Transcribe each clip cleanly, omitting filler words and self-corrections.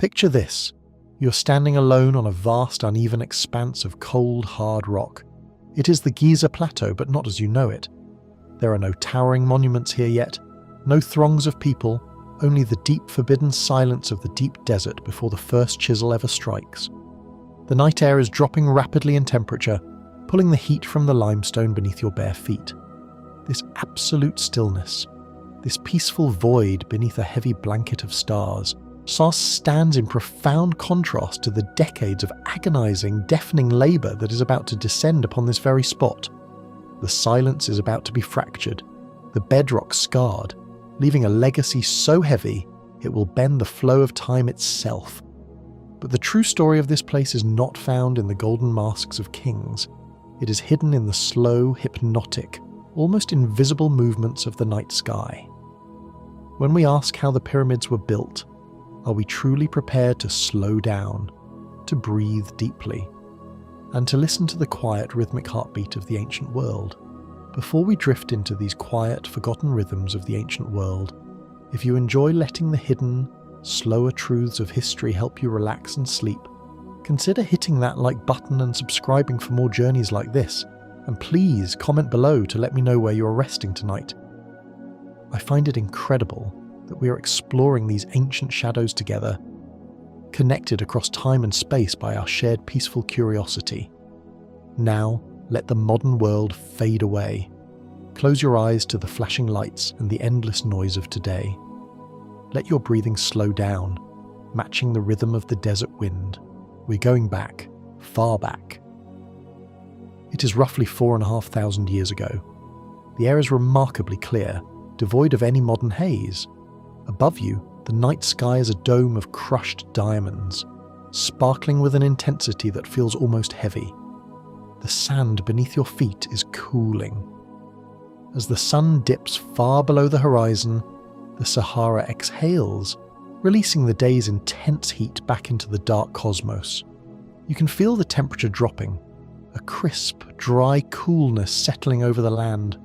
Picture this. You're standing alone on a vast, uneven expanse of cold, hard rock. It is the Giza Plateau, but not as you know it. There are no towering monuments here yet, no throngs of people, only the deep, forbidden silence of the deep desert before the first chisel ever strikes. The night air is dropping rapidly in temperature, pulling the heat from the limestone beneath your bare feet. This absolute stillness, this peaceful void beneath a heavy blanket of stars, stands in profound contrast to the decades of agonizing, deafening labor that is about to descend upon this very spot. The silence is about to be fractured, the bedrock scarred, leaving a legacy so heavy it will bend the flow of time itself. But the true story of this place is not found in the golden masks of kings. It is hidden in the slow, hypnotic, almost invisible movements of the night sky. When we ask how the pyramids were built, are we truly prepared to slow down, to breathe deeply, and to listen to the quiet, rhythmic heartbeat of the ancient world? Before we drift into these quiet, forgotten rhythms of the ancient world, if you enjoy letting the hidden, slower truths of history help you relax and sleep, consider hitting that like button and subscribing for more journeys like this, and please comment below to let me know where you are resting tonight. I find it incredible that we are exploring these ancient shadows together, connected across time and space by our shared peaceful curiosity. Now, let the modern world fade away. Close your eyes to the flashing lights and the endless noise of today. Let your breathing slow down, matching the rhythm of the desert wind. We're going back, far back. It is roughly 4,500 years ago. The air is remarkably clear, devoid of any modern haze. Above you, the night sky is a dome of crushed diamonds, sparkling with an intensity that feels almost heavy. The sand beneath your feet is cooling. As the sun dips far below the horizon, the Sahara exhales, releasing the day's intense heat back into the dark cosmos. You can feel the temperature dropping, a crisp, dry coolness settling over the land.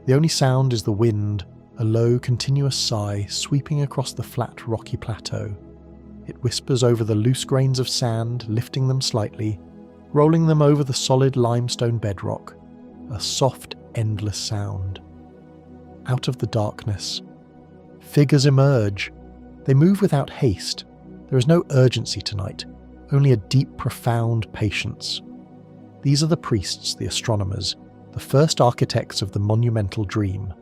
The only sound is the wind, a low, continuous sigh sweeping across the flat, rocky plateau. It whispers over the loose grains of sand, lifting them slightly, rolling them over the solid limestone bedrock, a soft, endless sound. Out of the darkness, figures emerge. They move without haste. There is no urgency tonight, only a deep, profound patience. These are the priests, the astronomers, the first architects of the monumental dream.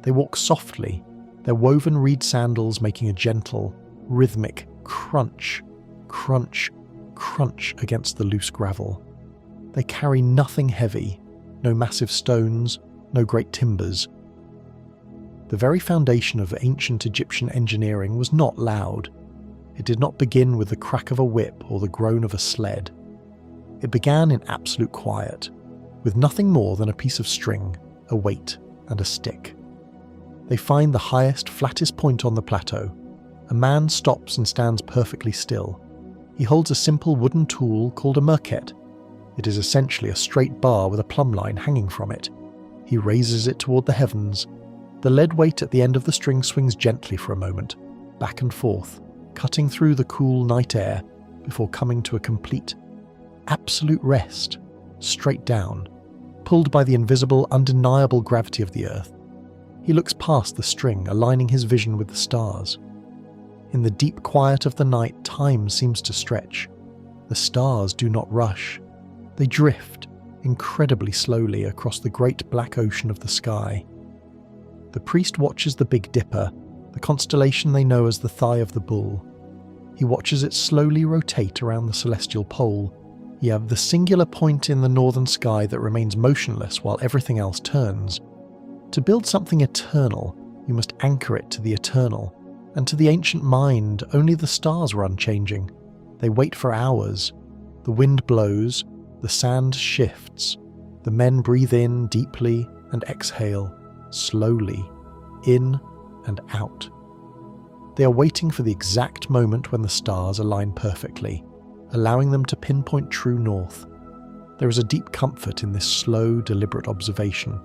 They walk softly, their woven reed sandals making a gentle, rhythmic crunch, crunch, crunch against the loose gravel. They carry nothing heavy, no massive stones, no great timbers. The very foundation of ancient Egyptian engineering was not loud. It did not begin with the crack of a whip or the groan of a sled. It began in absolute quiet, with nothing more than a piece of string, a weight, and a stick. They find the highest, flattest point on the plateau. A man stops and stands perfectly still. He holds a simple wooden tool called a merket. It is essentially a straight bar with a plumb line hanging from it. He raises it toward the heavens. The lead weight at the end of the string swings gently for a moment, back and forth, cutting through the cool night air before coming to a complete, absolute rest, straight down, pulled by the invisible, undeniable gravity of the earth. He looks past the string, aligning his vision with the stars. In the deep quiet of the night, time seems to stretch. The stars do not rush. They drift, incredibly slowly, across the great black ocean of the sky. The priest watches the Big Dipper, the constellation they know as the Thigh of the Bull. He watches it slowly rotate around the celestial pole. You have the singular point in the northern sky that remains motionless while everything else turns. To build something eternal, you must anchor it to the eternal, and to the ancient mind, only the stars were unchanging. They wait for hours. The wind blows, the sand shifts, the men breathe in deeply and exhale, slowly, in and out. They are waiting for the exact moment when the stars align perfectly, allowing them to pinpoint true north. There is a deep comfort in this slow, deliberate observation.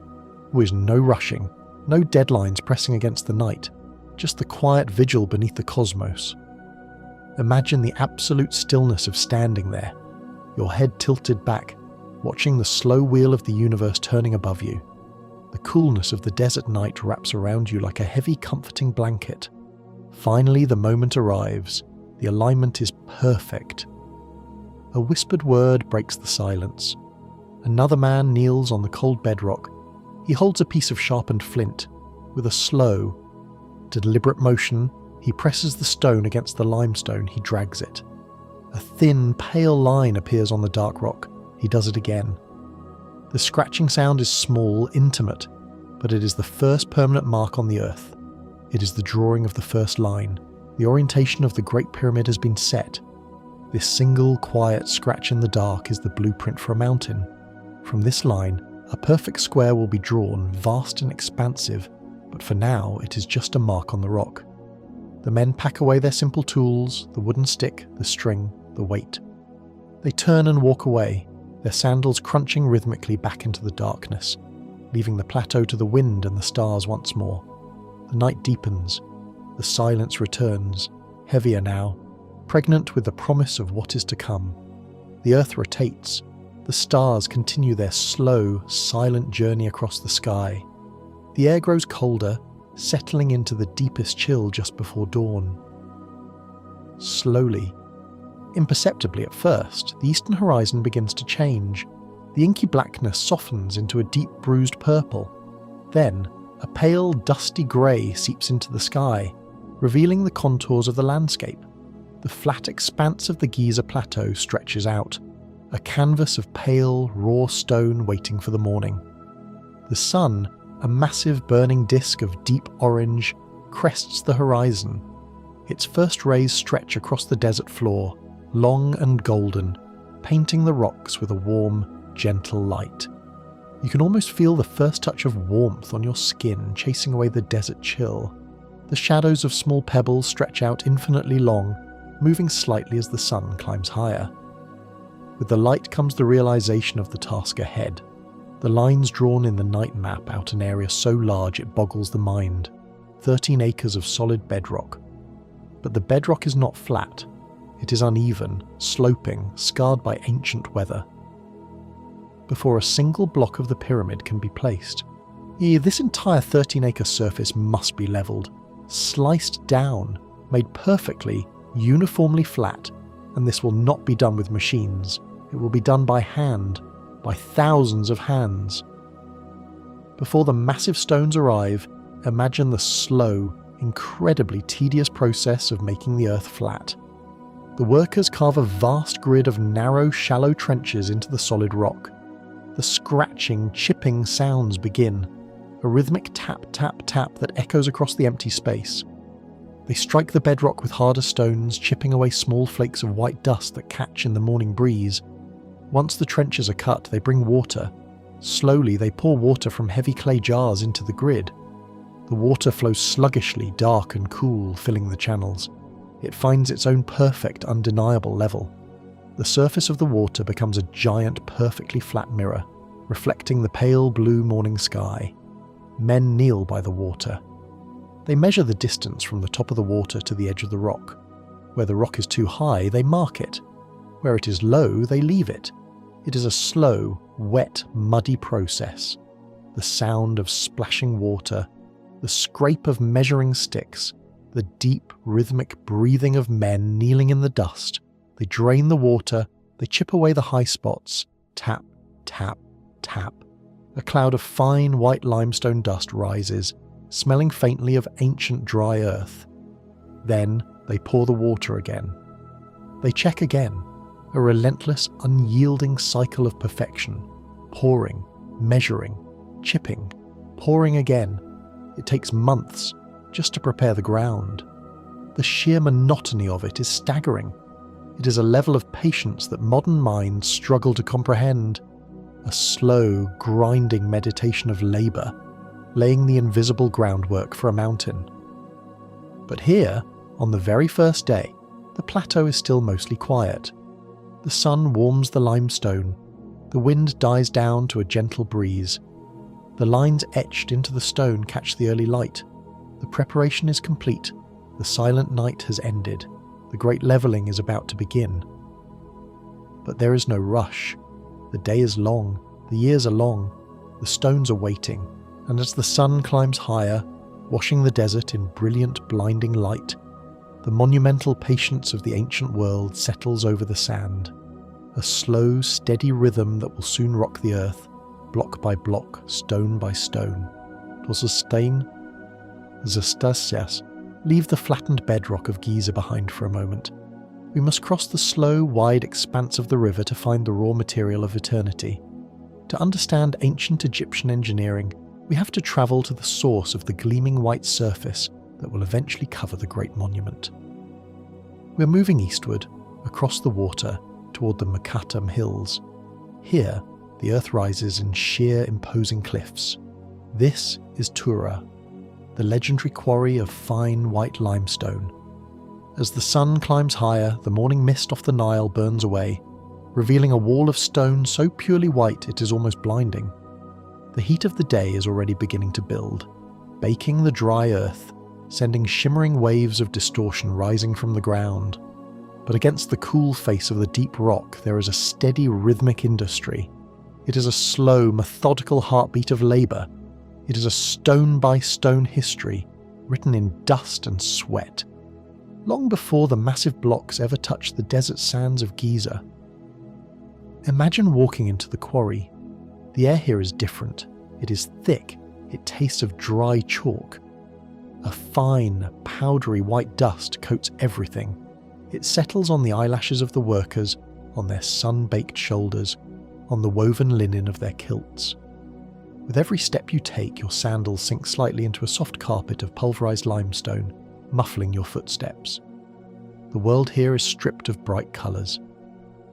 There is no rushing, no deadlines pressing against the night, just the quiet vigil beneath the cosmos. Imagine the absolute stillness of standing there, your head tilted back, watching the slow wheel of the universe turning above you. The coolness of the desert night wraps around you like a heavy, comforting blanket. Finally, the moment arrives. The alignment is perfect. A whispered word breaks the silence. Another man kneels on the cold bedrock. He holds a piece of sharpened flint. With a slow, deliberate motion, he presses the stone against the limestone. He drags it. A thin, pale line appears on the dark rock. He does it again. The scratching sound is small, intimate, but it is the first permanent mark on the earth. It is the drawing of the first line. The orientation of the Great Pyramid has been set. This single, quiet scratch in the dark is the blueprint for a mountain. From this line, a perfect square will be drawn, vast and expansive, but for now it is just a mark on the rock. The men pack away their simple tools, the wooden stick, the string, the weight. They turn and walk away, their sandals crunching rhythmically back into the darkness, leaving the plateau to the wind and the stars once more. The night deepens. The silence returns, heavier now, pregnant with the promise of what is to come. The earth rotates. The stars continue their slow, silent journey across the sky. The air grows colder, settling into the deepest chill just before dawn. Slowly, imperceptibly at first, the eastern horizon begins to change. The inky blackness softens into a deep bruised purple. Then, a pale, dusty grey seeps into the sky, revealing the contours of the landscape. The flat expanse of the Giza plateau stretches out, a canvas of pale, raw stone waiting for the morning. The sun, a massive burning disk of deep orange, crests the horizon. Its first rays stretch across the desert floor, long and golden, painting the rocks with a warm, gentle light. You can almost feel the first touch of warmth on your skin chasing away the desert chill. The shadows of small pebbles stretch out infinitely long, moving slightly as the sun climbs higher. With the light comes the realization of the task ahead. The lines drawn in the night map out an area so large it boggles the mind. 13 acres of solid bedrock. But the bedrock is not flat. It is uneven, sloping, scarred by ancient weather. Before a single block of the pyramid can be placed, this entire 13-acre surface must be leveled, sliced down, made perfectly, uniformly flat, and this will not be done with machines. It will be done by hand, by thousands of hands. Before the massive stones arrive, imagine the slow, incredibly tedious process of making the earth flat. The workers carve a vast grid of narrow, shallow trenches into the solid rock. The scratching, chipping sounds begin, a rhythmic tap, tap, tap that echoes across the empty space. They strike the bedrock with harder stones, chipping away small flakes of white dust that catch in the morning breeze. Once the trenches are cut, they bring water. Slowly, they pour water from heavy clay jars into the grid. The water flows sluggishly, dark and cool, filling the channels. It finds its own perfect, undeniable level. The surface of the water becomes a giant, perfectly flat mirror, reflecting the pale blue morning sky. Men kneel by the water. They measure the distance from the top of the water to the edge of the rock. Where the rock is too high, they mark it. Where it is low, they leave it. It is a slow, wet, muddy process. The sound of splashing water, the scrape of measuring sticks, the deep, rhythmic breathing of men kneeling in the dust. They drain the water, they chip away the high spots. Tap, tap, tap. A cloud of fine white limestone dust rises, smelling faintly of ancient dry earth. Then they pour the water again. They check again, a relentless, unyielding cycle of perfection. Pouring, measuring, chipping, pouring again. It takes months just to prepare the ground. The sheer monotony of it is staggering. It is a level of patience that modern minds struggle to comprehend. A slow, grinding meditation of labour, laying the invisible groundwork for a mountain. But here, on the very first day, the plateau is still mostly quiet. The sun warms the limestone. The wind dies down to a gentle breeze. The lines etched into the stone catch the early light. The preparation is complete. The silent night has ended. The great levelling is about to begin. But there is no rush. The day is long, the years are long, the stones are waiting, and as the sun climbs higher, washing the desert in brilliant, blinding light, the monumental patience of the ancient world settles over the sand, a slow, steady rhythm that will soon rock the earth, block by block, stone by stone. To sustain Zastasias, leave the flattened bedrock of Giza behind for a moment. We must cross the slow, wide expanse of the river to find the raw material of eternity. To understand ancient Egyptian engineering, we have to travel to the source of the gleaming white surface that will eventually cover the great monument. We're moving eastward, across the water, toward the Makatam Hills. Here, the earth rises in sheer, imposing cliffs. This is Tura, the legendary quarry of fine white limestone. As the sun climbs higher, the morning mist off the Nile burns away, revealing a wall of stone so purely white it is almost blinding. The heat of the day is already beginning to build, baking the dry earth, sending shimmering waves of distortion rising from the ground. But against the cool face of the deep rock there is a steady rhythmic industry. It is a slow, methodical heartbeat of labour. It is a stone-by-stone history, written in dust and sweat. Long before the massive blocks ever touched the desert sands of Giza. Imagine walking into the quarry. The air here is different. It is thick. It tastes of dry chalk. A fine, powdery white dust coats everything. It settles on the eyelashes of the workers, on their sun-baked shoulders, on the woven linen of their kilts. With every step you take, your sandals sink slightly into a soft carpet of pulverized limestone, muffling your footsteps. The world here is stripped of bright colours,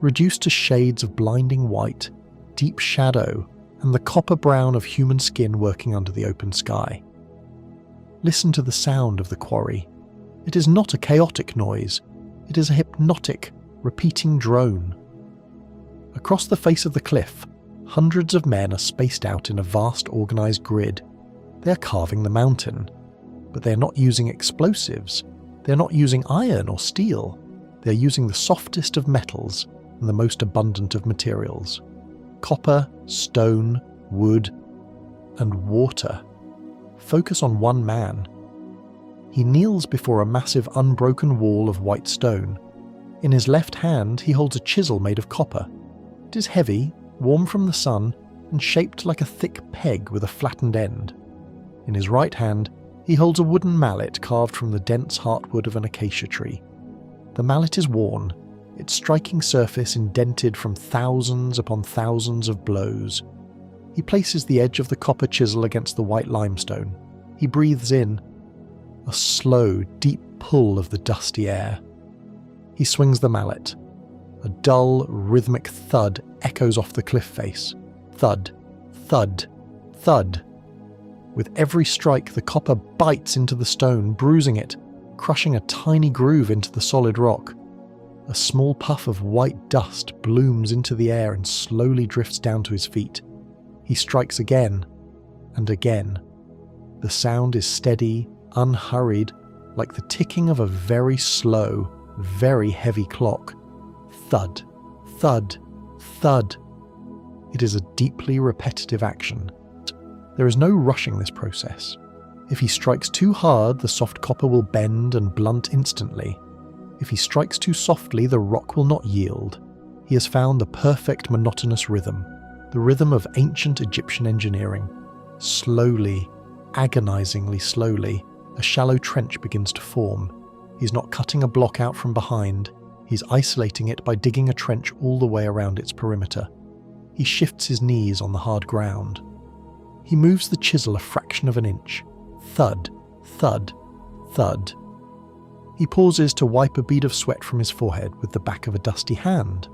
reduced to shades of blinding white, deep shadow, and the copper brown of human skin working under the open sky. Listen to the sound of the quarry. It is not a chaotic noise. It is a hypnotic, repeating drone. Across the face of the cliff, hundreds of men are spaced out in a vast organised grid. They are carving the mountain. But they are not using explosives. They are not using iron or steel. They are using the softest of metals and the most abundant of materials. Copper, stone, wood, and water. Focus on one man. He kneels before a massive unbroken wall of white stone. In his left hand he holds a chisel made of copper. It is heavy, warm from the sun, and shaped like a thick peg with a flattened end. In his right hand he holds a wooden mallet carved from the dense heartwood of an acacia tree. The mallet is worn, its striking surface indented from thousands upon thousands of blows. He places the edge of the copper chisel against the white limestone. He breathes in a slow, deep pull of the dusty air. He swings the mallet. A dull, rhythmic thud echoes off the cliff face. Thud, thud, thud. With every strike, the copper bites into the stone, bruising it, crushing a tiny groove into the solid rock. A small puff of white dust blooms into the air and slowly drifts down to his feet. He strikes again and again. The sound is steady, unhurried, like the ticking of a very slow, very heavy clock. Thud, thud, thud. It is a deeply repetitive action. There is no rushing this process. If he strikes too hard, the soft copper will bend and blunt instantly. If he strikes too softly, the rock will not yield. He has found the perfect monotonous rhythm, the rhythm of ancient Egyptian engineering. Slowly, agonizingly slowly, a shallow trench begins to form. He's not cutting a block out from behind. He's isolating it by digging a trench all the way around its perimeter. He shifts his knees on the hard ground. He moves the chisel a fraction of an inch. Thud, thud, thud. He pauses to wipe a bead of sweat from his forehead with the back of a dusty hand.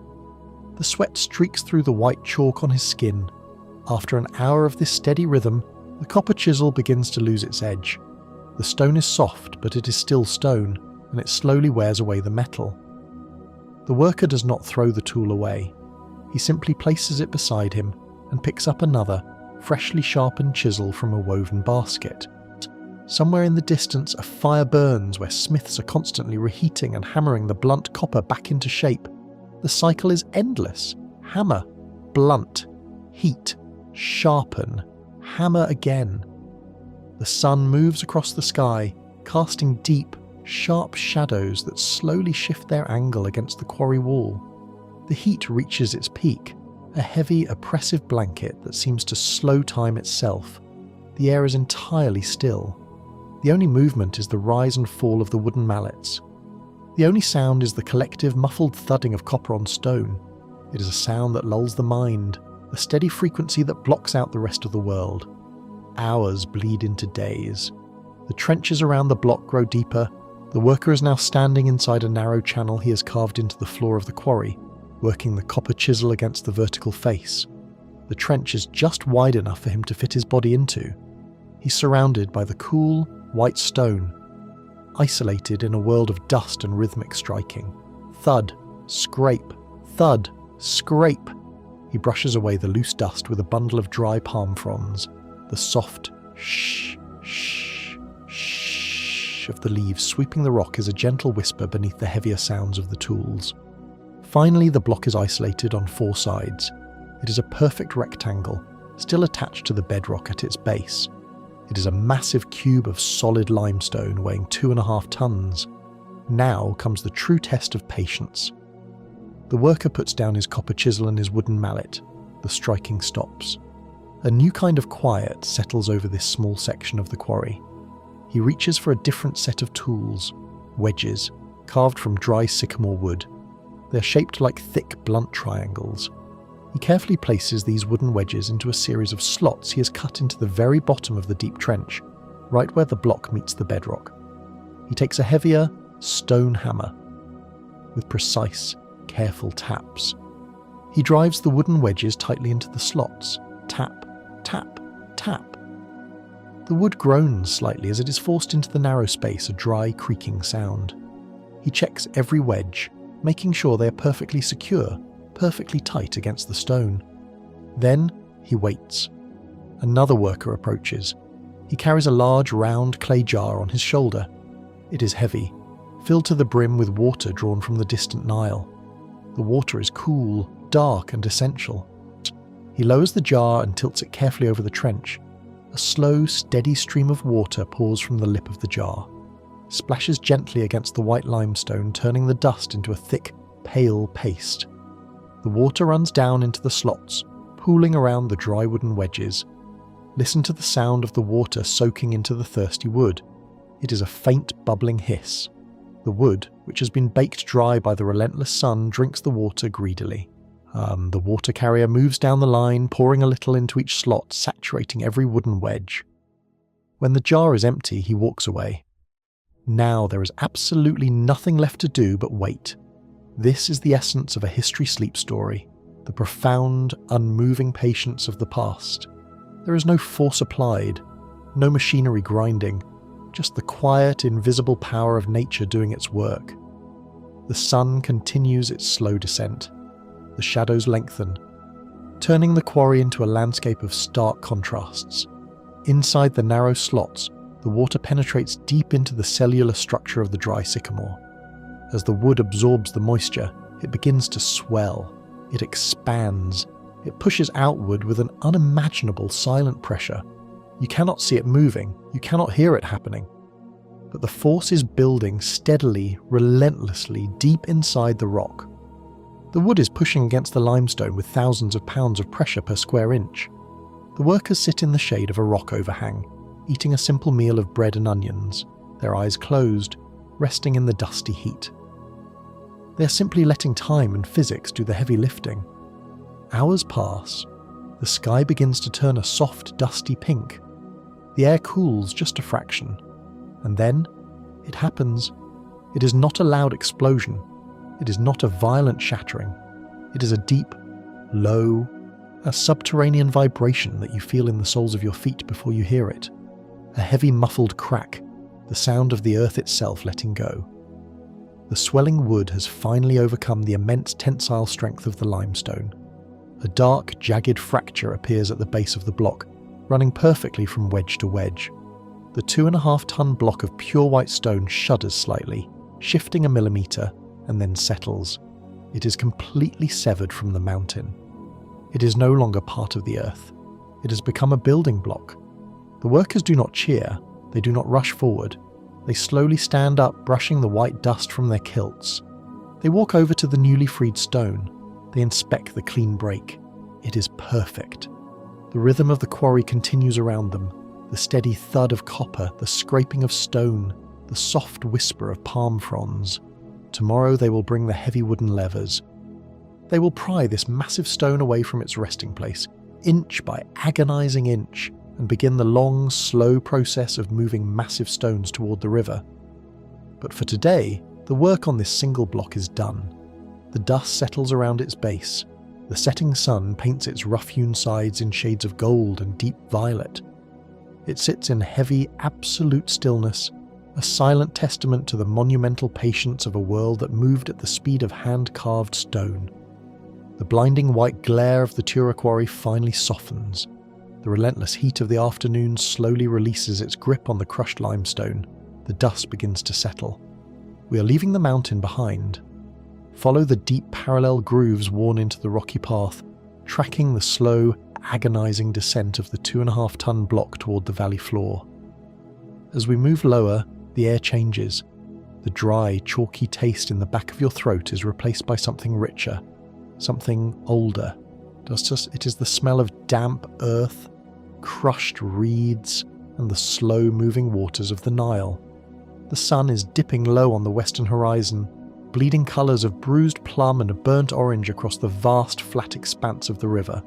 The sweat streaks through the white chalk on his skin. After an hour of this steady rhythm, the copper chisel begins to lose its edge. The stone is soft, but it is still stone, and it slowly wears away the metal. The worker does not throw the tool away. He simply places it beside him and picks up another, freshly sharpened chisel from a woven basket. Somewhere in the distance, a fire burns where smiths are constantly reheating and hammering the blunt copper back into shape. The cycle is endless. Hammer, blunt, heat, sharpen, hammer again. The sun moves across the sky, casting deep, sharp shadows that slowly shift their angle against the quarry wall. The heat reaches its peak, a heavy, oppressive blanket that seems to slow time itself. The air is entirely still. The only movement is the rise and fall of the wooden mallets. The only sound is the collective, muffled thudding of copper on stone. It is a sound that lulls the mind, a steady frequency that blocks out the rest of the world. Hours bleed into days. The trenches around the block grow deeper. The worker is now standing inside a narrow channel he has carved into the floor of the quarry, working the copper chisel against the vertical face. The trench is just wide enough for him to fit his body into. He's surrounded by the cool, white stone, isolated in a world of dust and rhythmic striking. Thud, scrape, thud, scrape. He brushes away the loose dust with a bundle of dry palm fronds. The soft shh, shh, shh of the leaves sweeping the rock is a gentle whisper beneath the heavier sounds of the tools. Finally, the block is isolated on 4 sides. It is a perfect rectangle, still attached to the bedrock at its base. It is a massive cube of solid limestone weighing 2.5 tons. Now comes the true test of patience. The worker puts down his copper chisel and his wooden mallet. The striking stops. A new kind of quiet settles over this small section of the quarry. He reaches for a different set of tools, wedges, carved from dry sycamore wood. They're shaped like thick, blunt triangles. He carefully places these wooden wedges into a series of slots he has cut into the very bottom of the deep trench, right where the block meets the bedrock. He takes a heavier, stone hammer. With precise, careful taps. He drives the wooden wedges tightly into the slots. Tap, tap, tap. The wood groans slightly as it is forced into the narrow space, a dry, creaking sound. He checks every wedge, making sure they are perfectly secure, perfectly tight against the stone. Then he waits. Another worker approaches. He carries a large, round clay jar on his shoulder. It is heavy, filled to the brim with water drawn from the distant Nile. The water is cool, dark, and essential. He lowers the jar and tilts it carefully over the trench. A slow, steady stream of water pours from the lip of the jar, splashes gently against the white limestone, turning the dust into a thick, pale paste. The water runs down into the slots, pooling around the dry wooden wedges. Listen to the sound of the water soaking into the thirsty wood. It is a faint, bubbling hiss. The wood, which has been baked dry by the relentless sun, drinks the water greedily. The water carrier moves down the line, pouring a little into each slot, saturating every wooden wedge. When the jar is empty, he walks away. Now there is absolutely nothing left to do but wait. This is the essence of a history-sleep story, the profound, unmoving patience of the past. There is no force applied, no machinery grinding, just the quiet, invisible power of nature doing its work. The sun continues its slow descent. The shadows lengthen, turning the quarry into a landscape of stark contrasts. Inside the narrow slots, the water penetrates deep into the cellular structure of the dry sycamore. As the wood absorbs the moisture, it begins to swell. It expands. It pushes outward with an unimaginable silent pressure. You cannot see it moving. You cannot hear it happening. But the force is building steadily, relentlessly, deep inside the rock. The wood is pushing against the limestone with thousands of pounds of pressure per square inch. The workers sit in the shade of a rock overhang, eating a simple meal of bread and onions, their eyes closed, resting in the dusty heat. They are simply letting time and physics do the heavy lifting. Hours pass. The sky begins to turn a soft, dusty pink. The air cools just a fraction. And then, it happens. It is not a loud explosion. It is not a violent shattering. It is a deep, low, a subterranean vibration that you feel in the soles of your feet before you hear it. A heavy muffled crack, the sound of the earth itself letting go. The swelling wood has finally overcome the immense tensile strength of the limestone. A dark, jagged fracture appears at the base of the block, running perfectly from wedge to wedge. The 2.5-ton block of pure white stone shudders slightly, shifting a millimetre, and then settles. It is completely severed from the mountain. It is no longer part of the earth. It has become a building block. The workers do not cheer. They do not rush forward. They slowly stand up, brushing the white dust from their kilts. They walk over to the newly freed stone. They inspect the clean break. It is perfect. The rhythm of the quarry continues around them. The steady thud of copper, the scraping of stone, the soft whisper of palm fronds. Tomorrow they will bring the heavy wooden levers. They will pry this massive stone away from its resting place, inch by agonizing inch, and begin the long, slow process of moving massive stones toward the river. But for today, the work on this single block is done. The dust settles around its base. The setting sun paints its rough-hewn sides in shades of gold and deep violet. It sits in heavy, absolute stillness, a silent testament to the monumental patience of a world that moved at the speed of hand-carved stone. The blinding white glare of the Tura quarry finally softens. The relentless heat of the afternoon slowly releases its grip on the crushed limestone. The dust begins to settle. We are leaving the mountain behind. Follow the deep parallel grooves worn into the rocky path, tracking the slow, agonizing descent of the 2.5-ton block toward the valley floor. As we move lower, the air changes. The dry, chalky taste in the back of your throat is replaced by something richer, something older. It is the smell of damp earth, crushed reeds, and the slow-moving waters of the Nile. The sun is dipping low on the western horizon, bleeding colours of bruised plum and burnt orange across the vast, flat expanse of the river.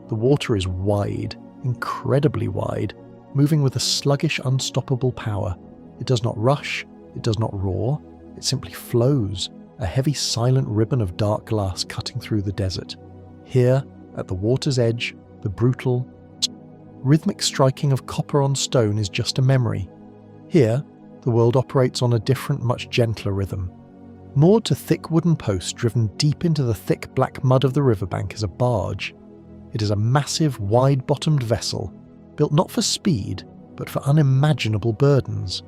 The water is wide, incredibly wide, moving with a sluggish, unstoppable power. It does not rush, it does not roar, it simply flows, a heavy, silent ribbon of dark glass cutting through the desert. Here, at the water's edge, the brutal, rhythmic striking of copper on stone is just a memory. Here, the world operates on a different, much gentler rhythm. Moored to thick wooden posts driven deep into the thick black mud of the riverbank is a barge. It is a massive, wide-bottomed vessel, built not for speed, but for unimaginable burdens.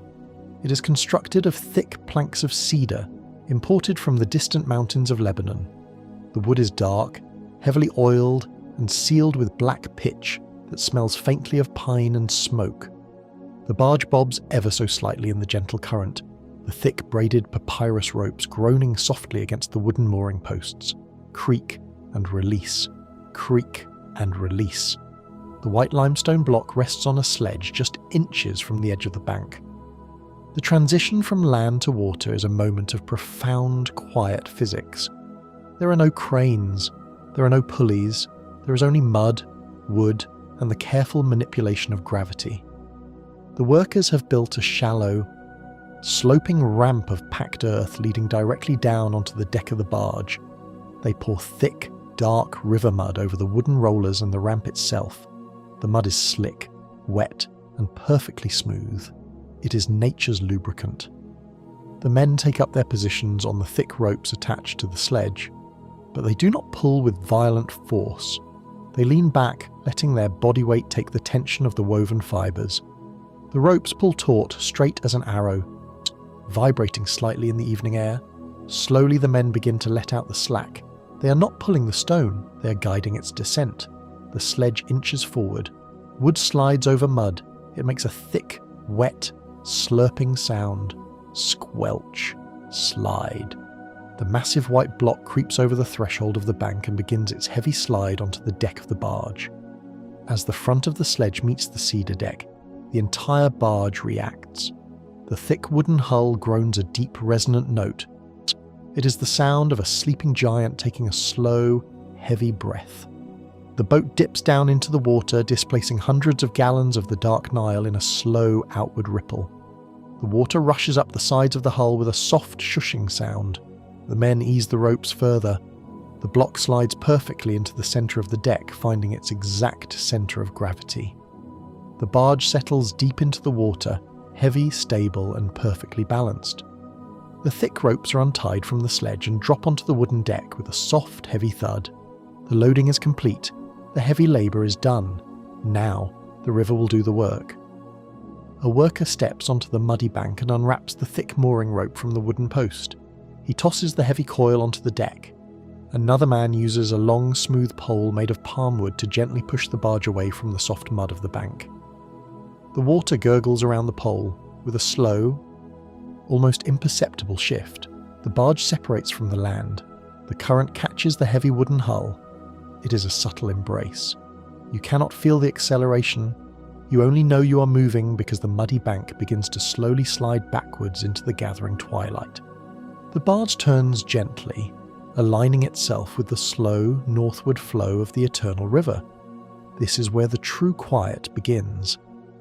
It is constructed of thick planks of cedar, imported from the distant mountains of Lebanon. The wood is dark, heavily oiled, and sealed with black pitch that smells faintly of pine and smoke. The barge bobs ever so slightly in the gentle current, the thick braided papyrus ropes groaning softly against the wooden mooring posts. Creak and release, creak and release. The white limestone block rests on a sledge just inches from the edge of the bank. The transition from land to water is a moment of profound, quiet physics. There are no cranes, there are no pulleys, there is only mud, wood, and the careful manipulation of gravity. The workers have built a shallow, sloping ramp of packed earth leading directly down onto the deck of the barge. They pour thick, dark river mud over the wooden rollers and the ramp itself. The mud is slick, wet, and perfectly smooth. It is nature's lubricant. The men take up their positions on the thick ropes attached to the sledge, but they do not pull with violent force. They lean back, letting their body weight take the tension of the woven fibres. The ropes pull taut, straight as an arrow, vibrating slightly in the evening air. Slowly the men begin to let out the slack. They are not pulling the stone, they are guiding its descent. The sledge inches forward. Wood slides over mud. It makes a thick, wet, slurping sound. Squelch. Slide. The massive white block creeps over the threshold of the bank and begins its heavy slide onto the deck of the barge. As the front of the sledge meets the cedar deck, the entire barge reacts. The thick wooden hull groans a deep, resonant note. It is the sound of a sleeping giant taking a slow, heavy breath. The boat dips down into the water, displacing hundreds of gallons of the dark Nile in a slow, outward ripple. The water rushes up the sides of the hull with a soft, shushing sound. The men ease the ropes further. The block slides perfectly into the centre of the deck, finding its exact centre of gravity. The barge settles deep into the water, heavy, stable, and perfectly balanced. The thick ropes are untied from the sledge and drop onto the wooden deck with a soft, heavy thud. The loading is complete. The heavy labour is done. Now, the river will do the work. A worker steps onto the muddy bank and unwraps the thick mooring rope from the wooden post. He tosses the heavy coil onto the deck. Another man uses a long, smooth pole made of palm wood to gently push the barge away from the soft mud of the bank. The water gurgles around the pole with a slow, almost imperceptible shift. The barge separates from the land. The current catches the heavy wooden hull. It is a subtle embrace. You cannot feel the acceleration. You only know you are moving because the muddy bank begins to slowly slide backwards into the gathering twilight. The barge turns gently, aligning itself with the slow, northward flow of the eternal river. This is where the true quiet begins.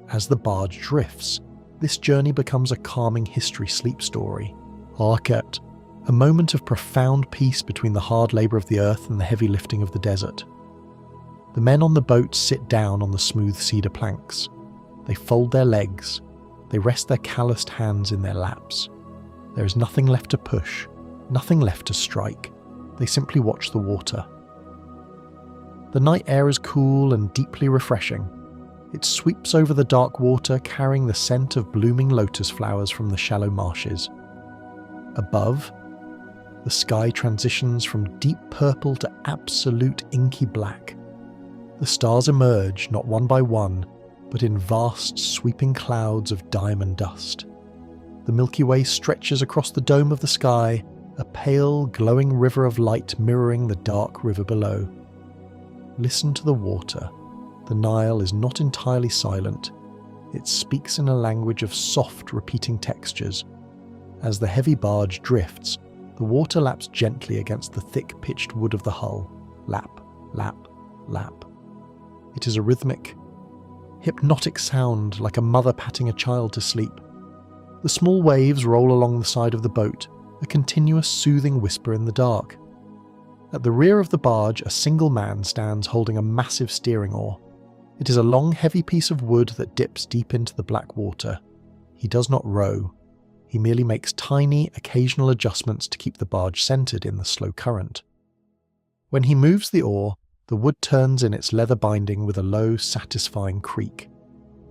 As the barge drifts, this journey becomes a calming history sleep story. Arket, a moment of profound peace between the hard labour of the earth and the heavy lifting of the desert. The men on the boat sit down on the smooth cedar planks. They fold their legs. They rest their calloused hands in their laps. There is nothing left to push, nothing left to strike. They simply watch the water. The night air is cool and deeply refreshing. It sweeps over the dark water, carrying the scent of blooming lotus flowers from the shallow marshes. Above, the sky transitions from deep purple to absolute inky black. The stars emerge, not one by one, but in vast, sweeping clouds of diamond dust. The Milky Way stretches across the dome of the sky, a pale, glowing river of light mirroring the dark river below. Listen to the water. The Nile is not entirely silent. It speaks in a language of soft, repeating textures. As the heavy barge drifts, the water laps gently against the thick, pitched wood of the hull. Lap, lap, lap. It is a rhythmic, hypnotic sound, like a mother patting a child to sleep. The small waves roll along the side of the boat, a continuous soothing whisper in the dark. At the rear of the barge, a single man stands holding a massive steering oar. It is a long, heavy piece of wood that dips deep into the black water. He does not row. He merely makes tiny, occasional adjustments to keep the barge centered in the slow current. When he moves the oar, the wood turns in its leather binding with a low, satisfying creak.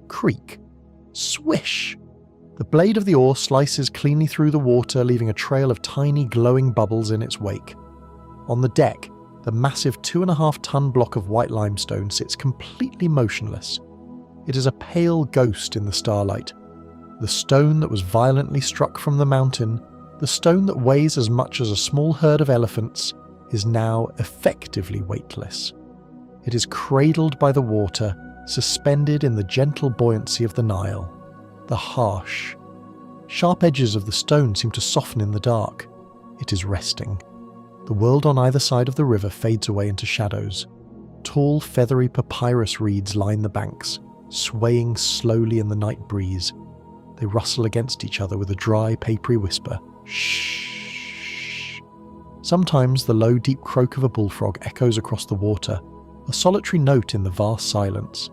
Creak. Swish! The blade of the oar slices cleanly through the water, leaving a trail of tiny, glowing bubbles in its wake. On the deck, the massive 2.5-ton block of white limestone sits completely motionless. It is a pale ghost in the starlight. The stone that was violently struck from the mountain, the stone that weighs as much as a small herd of elephants, is now effectively weightless. It is cradled by the water, suspended in the gentle buoyancy of the Nile. The harsh, sharp edges of the stone seem to soften in the dark. It is resting. The world on either side of the river fades away into shadows. Tall, feathery papyrus reeds line the banks, swaying slowly in the night breeze. They rustle against each other with a dry, papery whisper. Shh. Sometimes the low, deep croak of a bullfrog echoes across the water, a solitary note in the vast silence.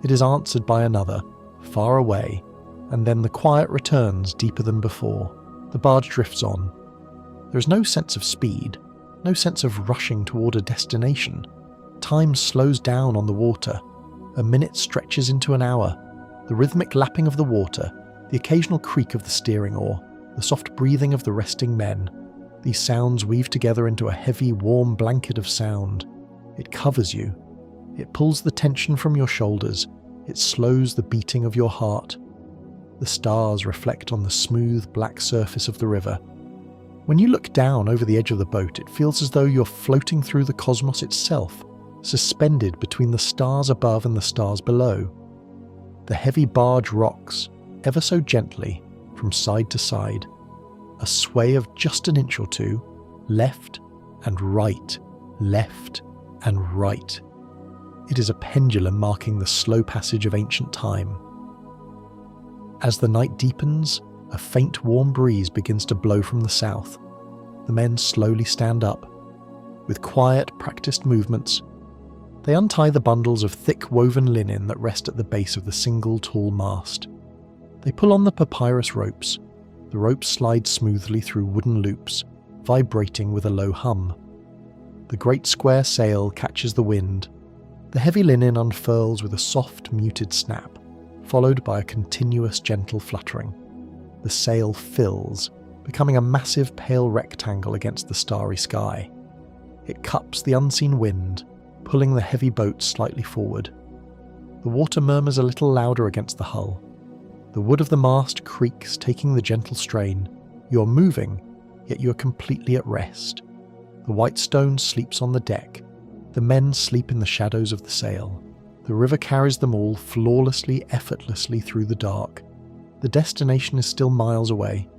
It is answered by another, far away, and then the quiet returns deeper than before. The barge drifts on. There is no sense of speed, no sense of rushing toward a destination. Time slows down on the water. A minute stretches into an hour. The rhythmic lapping of the water, the occasional creak of the steering oar, the soft breathing of the resting men. These sounds weave together into a heavy, warm blanket of sound. It covers you. It pulls the tension from your shoulders. It slows the beating of your heart. The stars reflect on the smooth, black surface of the river. When you look down over the edge of the boat, it feels as though you're floating through the cosmos itself, suspended between the stars above and the stars below. The heavy barge rocks, ever so gently, from side to side. A sway of just an inch or two, left and right, left and right. It is a pendulum marking the slow passage of ancient time. As the night deepens, a faint warm breeze begins to blow from the south. The men slowly stand up. With quiet, practiced movements, they untie the bundles of thick woven linen that rest at the base of the single tall mast. They pull on the papyrus ropes. The ropes slide smoothly through wooden loops, vibrating with a low hum. The great square sail catches the wind. The heavy linen unfurls with a soft, muted snap, followed by a continuous gentle fluttering. The sail fills, becoming a massive pale rectangle against the starry sky. It cups the unseen wind, pulling the heavy boat slightly forward. The water murmurs a little louder against the hull. The wood of the mast creaks, taking the gentle strain. You're moving, yet you are completely at rest. The white stone sleeps on the deck. The men sleep in the shadows of the sail. The river carries them all flawlessly, effortlessly through the dark. The destination is still miles away.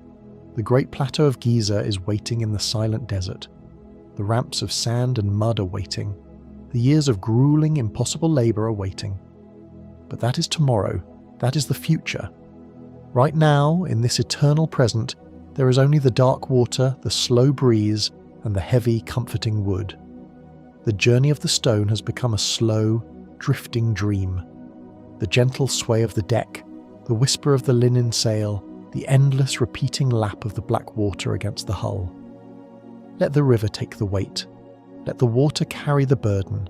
The Great Plateau of Giza is waiting in the silent desert. The ramps of sand and mud are waiting. The years of grueling, impossible labour are waiting. But that is tomorrow. That is the future. Right now, in this eternal present, there is only the dark water, the slow breeze, and the heavy, comforting wood. The journey of the stone has become a slow, drifting dream. The gentle sway of the deck, the whisper of the linen sail, the endless repeating lap of the black water against the hull. Let the river take the weight. Let the water carry the burden.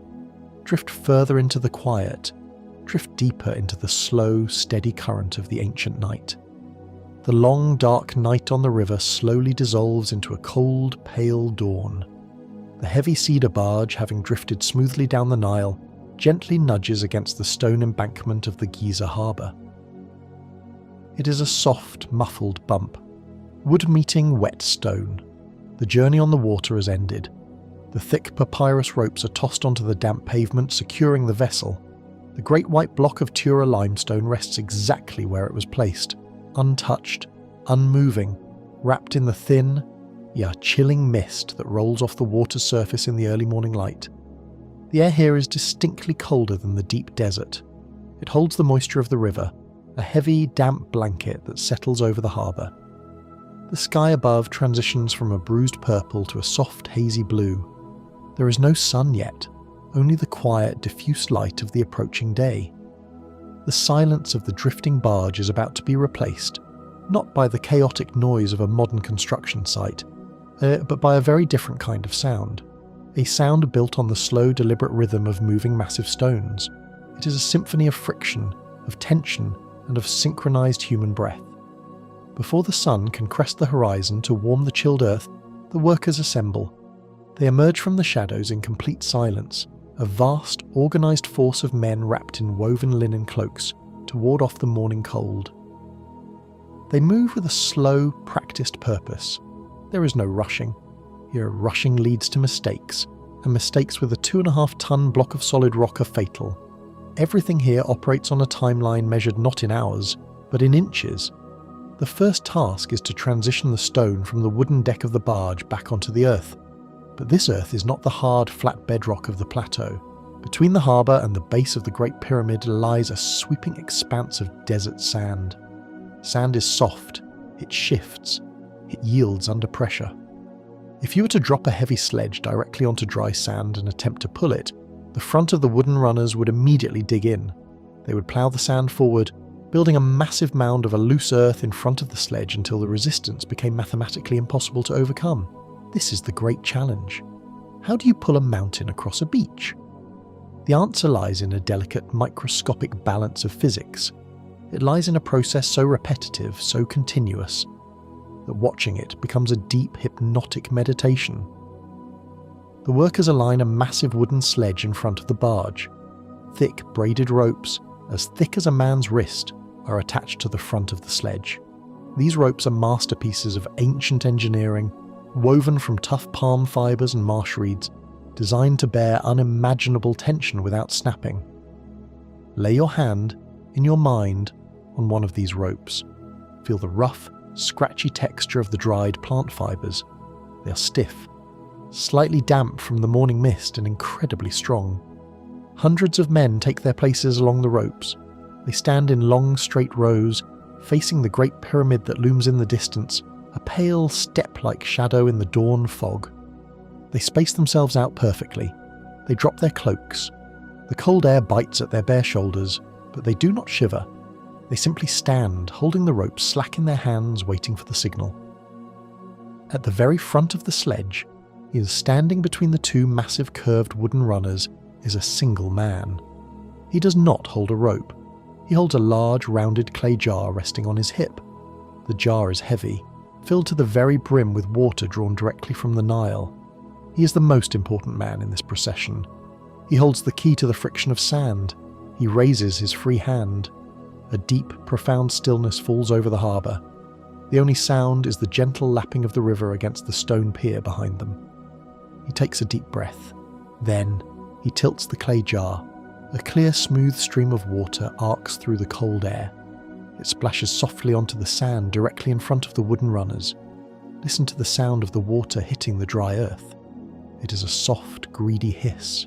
Drift further into the quiet. Drift deeper into the slow, steady current of the ancient night. The long, dark night on the river slowly dissolves into a cold, pale dawn. The heavy cedar barge, having drifted smoothly down the Nile, gently nudges against the stone embankment of the Giza harbour. It is a soft, muffled bump. Wood meeting wet stone. The journey on the water has ended. The thick papyrus ropes are tossed onto the damp pavement, securing the vessel. The great white block of Tura limestone rests exactly where it was placed, untouched, unmoving, wrapped in the thin, chilling mist that rolls off the water's surface in the early morning light. The air here is distinctly colder than the deep desert. It holds the moisture of the river, a heavy, damp blanket that settles over the harbour. The sky above transitions from a bruised purple to a soft, hazy blue. There is no sun yet, only the quiet, diffuse light of the approaching day. The silence of the drifting barge is about to be replaced, not by the chaotic noise of a modern construction site, but by a very different kind of sound. A sound built on the slow, deliberate rhythm of moving massive stones. It is a symphony of friction, of tension, and of synchronized human breath. Before the sun can crest the horizon to warm the chilled earth, the workers assemble. They emerge from the shadows in complete silence, a vast, organized force of men wrapped in woven linen cloaks to ward off the morning cold. They move with a slow, practiced purpose. There is no rushing. Here, rushing leads to mistakes, and mistakes with a 2.5-ton block of solid rock are fatal. Everything here operates on a timeline measured not in hours, but in inches. The first task is to transition the stone from the wooden deck of the barge back onto the earth. But this earth is not the hard, flat bedrock of the plateau. Between the harbour and the base of the Great Pyramid lies a sweeping expanse of desert sand. Sand is soft, it shifts, it yields under pressure. If you were to drop a heavy sledge directly onto dry sand and attempt to pull it, the front of the wooden runners would immediately dig in. They would plough the sand forward, building a massive mound of a loose earth in front of the sledge until the resistance became mathematically impossible to overcome. This is the great challenge. How do you pull a mountain across a beach? The answer lies in a delicate, microscopic balance of physics. It lies in a process so repetitive, so continuous, that watching it becomes a deep, hypnotic meditation. The workers align a massive wooden sledge in front of the barge. Thick, braided ropes, as thick as a man's wrist, are attached to the front of the sledge. These ropes are masterpieces of ancient engineering, woven from tough palm fibres and marsh reeds, designed to bear unimaginable tension without snapping. Lay your hand, in your mind, on one of these ropes. Feel the rough, scratchy texture of the dried plant fibres. They are stiff, slightly damp from the morning mist and incredibly strong. Hundreds of men take their places along the ropes. They stand in long, straight rows, facing the Great Pyramid that looms in the distance, a pale, step-like shadow in the dawn fog. They space themselves out perfectly. They drop their cloaks. The cold air bites at their bare shoulders, but they do not shiver. They simply stand, holding the rope slack in their hands, waiting for the signal. At the very front of the sledge, standing between the two massive curved wooden runners, is a single man. He does not hold a rope. He holds a large, rounded clay jar resting on his hip. The jar is heavy, filled to the very brim with water drawn directly from the Nile. He is the most important man in this procession. He holds the key to the friction of sand. He raises his free hand. A deep, profound stillness falls over the harbour. The only sound is the gentle lapping of the river against the stone pier behind them. He takes a deep breath. Then, he tilts the clay jar. A clear, smooth stream of water arcs through the cold air. It splashes softly onto the sand directly in front of the wooden runners. Listen to the sound of the water hitting the dry earth. It is a soft, greedy hiss.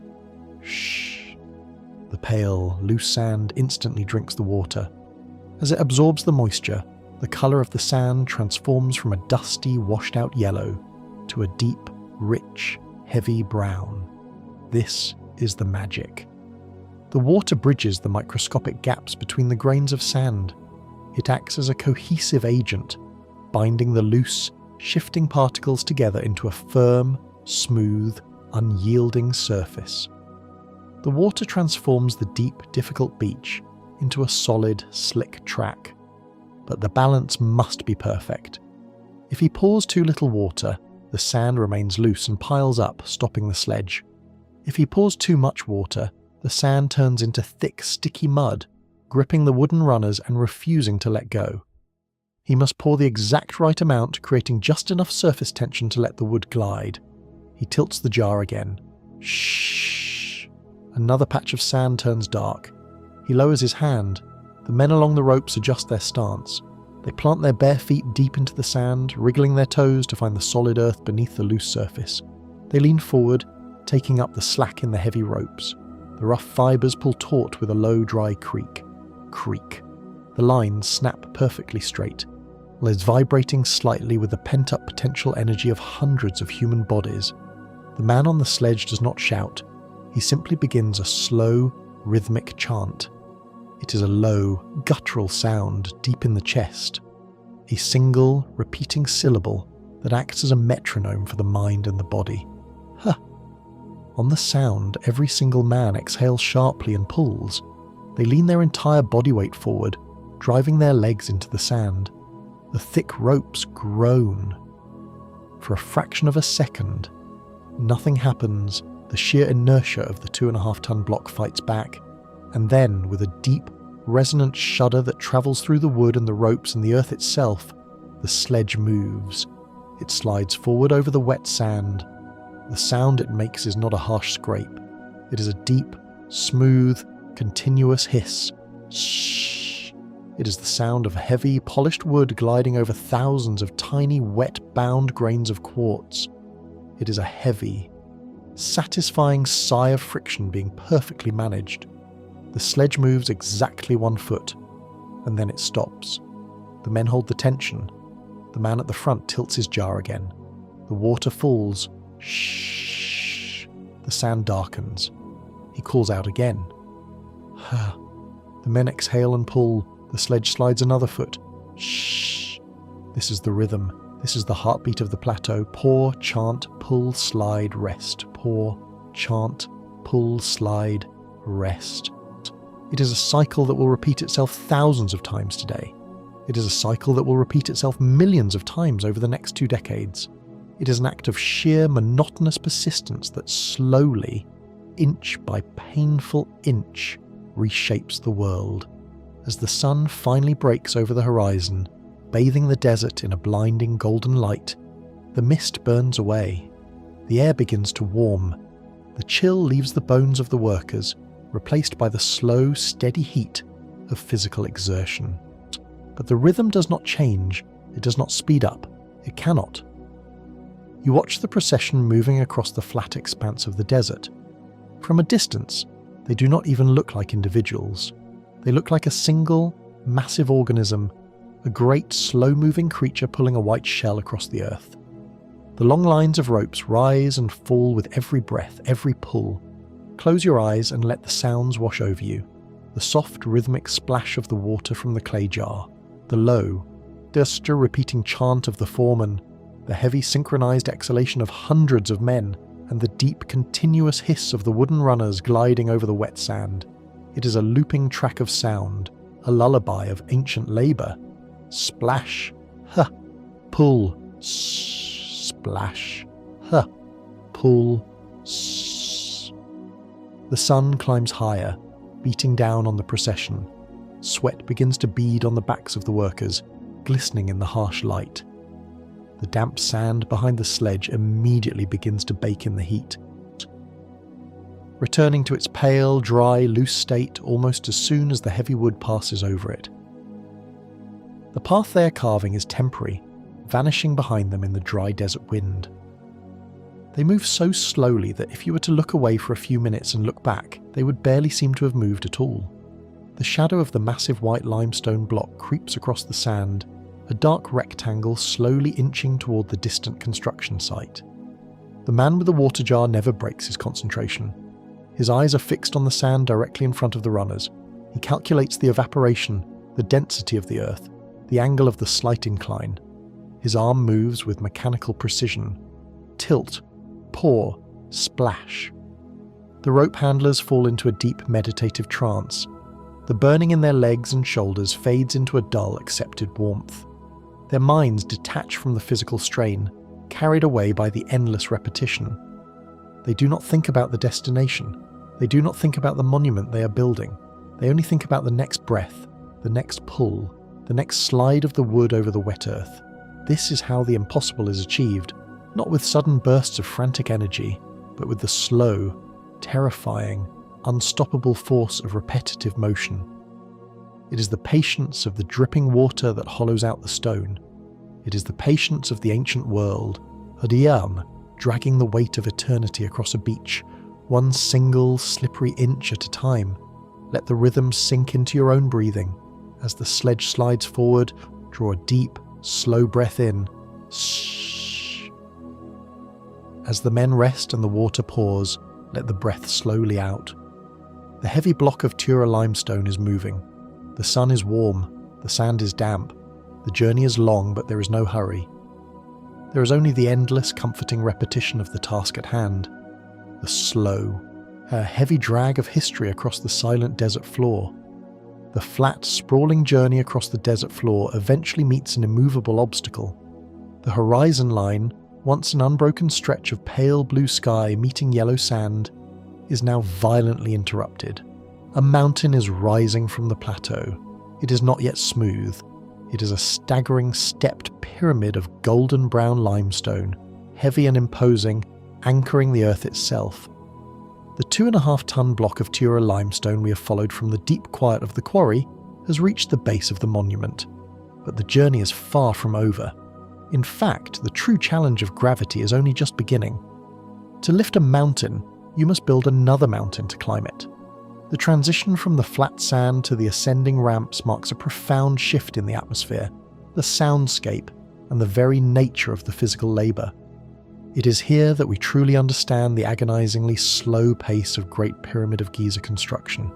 Shh. The pale, loose sand instantly drinks the water. As it absorbs the moisture, the colour of the sand transforms from a dusty, washed-out yellow to a deep, rich, heavy brown. This is the magic. The water bridges the microscopic gaps between the grains of sand. It acts as a cohesive agent, binding the loose, shifting particles together into a firm, smooth, unyielding surface. The water transforms the deep, difficult beach into a solid, slick track. But the balance must be perfect. If he pours too little water, the sand remains loose and piles up, stopping the sledge. If he pours too much water, the sand turns into thick, sticky mud, gripping the wooden runners and refusing to let go. He must pour the exact right amount, creating just enough surface tension to let the wood glide. He tilts the jar again. Shh. Another patch of sand turns dark. He lowers his hand. The men along the ropes adjust their stance. They plant their bare feet deep into the sand, wriggling their toes to find the solid earth beneath the loose surface. They lean forward, taking up the slack in the heavy ropes. The rough fibres pull taut with a low, dry creak. Creak. The lines snap perfectly straight, lids vibrating slightly with the pent-up potential energy of hundreds of human bodies. The man on the sledge does not shout. He simply begins a slow, rhythmic chant. It is a low, guttural sound deep in the chest. A single, repeating syllable that acts as a metronome for the mind and the body. Huh. On the sound, every single man exhales sharply and pulls. They lean their entire body weight forward, driving their legs into the sand. The thick ropes groan. For a fraction of a second, nothing happens. The sheer inertia of the 2.5-ton block fights back, and then, with a deep, resonant shudder that travels through the wood and the ropes and the earth itself, the sledge moves. It slides forward over the wet sand. The sound it makes is not a harsh scrape. It is a deep, smooth, continuous hiss. Shh. It is the sound of heavy, polished wood gliding over thousands of tiny, wet, bound grains of quartz. It is a heavy, satisfying sigh of friction being perfectly managed. The sledge moves exactly 1 foot, and then it stops. The men hold the tension. The man at the front tilts his jar again. The water falls. Shh. The sand darkens. He calls out again. The men exhale and pull. The sledge slides another foot. Shh. This is the rhythm. This is the heartbeat of the plateau. Pour, chant, pull, slide, rest. Pour, chant, pull, slide, rest. It is a cycle that will repeat itself thousands of times today. It is a cycle that will repeat itself millions of times over the next 2 decades. It is an act of sheer monotonous persistence that slowly, inch by painful inch, reshapes the world. As the sun finally breaks over the horizon, bathing the desert in a blinding golden light, the mist burns away. The air begins to warm. The chill leaves the bones of the workers, replaced by the slow, steady heat of physical exertion. But the rhythm does not change. It does not speed up. It cannot. You watch the procession moving across the flat expanse of the desert. From a distance, they do not even look like individuals. They look like a single, massive organism, a great, slow-moving creature pulling a white shell across the earth. The long lines of ropes rise and fall with every breath, every pull. Close your eyes and let the sounds wash over you. The soft, rhythmic splash of the water from the clay jar, the low, duster repeating chant of the foreman, the heavy synchronized exhalation of hundreds of men, and the deep, continuous hiss of the wooden runners gliding over the wet sand. It is a looping track of sound, a lullaby of ancient labour. Splash, huh, pull, splash, huh, pull, The sun climbs higher, beating down on the procession. Sweat begins to bead on the backs of the workers, glistening in the harsh light. The damp sand behind the sledge immediately begins to bake in the heat, returning to its pale, dry, loose state almost as soon as the heavy wood passes over it. The path they are carving is temporary, vanishing behind them in the dry desert wind. They move so slowly that if you were to look away for a few minutes and look back, they would barely seem to have moved at all. The shadow of the massive white limestone block creeps across the sand, a dark rectangle slowly inching toward the distant construction site. The man with the water jar never breaks his concentration. His eyes are fixed on the sand directly in front of the runners. He calculates the evaporation, the density of the earth, the angle of the slight incline. His arm moves with mechanical precision. Tilt, pour, splash. The rope handlers fall into a deep meditative trance. The burning in their legs and shoulders fades into a dull, accepted warmth. Their minds detach from the physical strain, carried away by the endless repetition. They do not think about the destination. They do not think about the monument they are building. They only think about the next breath, the next pull, the next slide of the wood over the wet earth. This is how the impossible is achieved, not with sudden bursts of frantic energy, but with the slow, terrifying, unstoppable force of repetitive motion. It is the patience of the dripping water that hollows out the stone. It is the patience of the ancient world, Adiyam, dragging the weight of eternity across a beach, one single slippery inch at a time. Let the rhythm sink into your own breathing. As the sledge slides forward, draw a deep, slow breath in. Shh. As the men rest and the water pours, let the breath slowly out. The heavy block of Tura limestone is moving. The sun is warm, the sand is damp. The journey is long, but there is no hurry. There is only the endless, comforting repetition of the task at hand. The slow, a heavy drag of history across the silent desert floor. The flat, sprawling journey across the desert floor eventually meets an immovable obstacle. The horizon line, once an unbroken stretch of pale blue sky meeting yellow sand, is now violently interrupted. A mountain is rising from the plateau. It is not yet smooth. It is a staggering stepped pyramid of golden brown limestone, heavy and imposing, anchoring the earth itself. The 2.5-ton block of Tura limestone we have followed from the deep quiet of the quarry has reached the base of the monument. But the journey is far from over. In fact, the true challenge of gravity is only just beginning. To lift a mountain, you must build another mountain to climb it. The transition from the flat sand to the ascending ramps marks a profound shift in the atmosphere, the soundscape, and the very nature of the physical labour. It is here that we truly understand the agonizingly slow pace of Great Pyramid of Giza construction.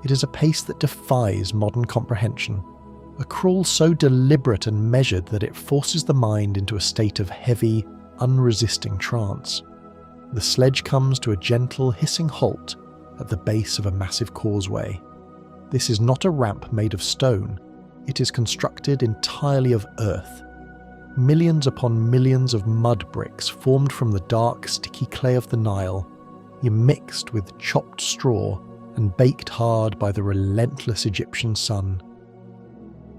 It is a pace that defies modern comprehension, a crawl so deliberate and measured that it forces the mind into a state of heavy, unresisting trance. The sledge comes to a gentle, hissing halt at the base of a massive causeway. This is not a ramp made of stone. It is constructed entirely of earth. Millions upon millions of mud bricks formed from the dark, sticky clay of the Nile, mixed with chopped straw and baked hard by the relentless Egyptian sun.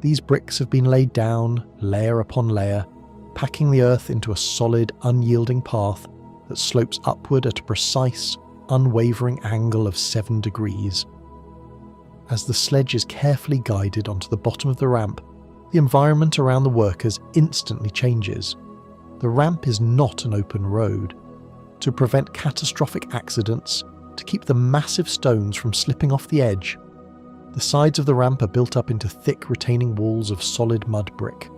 These bricks have been laid down, layer upon layer, packing the earth into a solid, unyielding path that slopes upward at a precise, unwavering angle of 7 degrees. As the sledge is carefully guided onto the bottom of the ramp, the environment around the workers instantly changes. The ramp is not an open road. To prevent catastrophic accidents, to keep the massive stones from slipping off the edge, the sides of the ramp are built up into thick retaining walls of solid mud brick.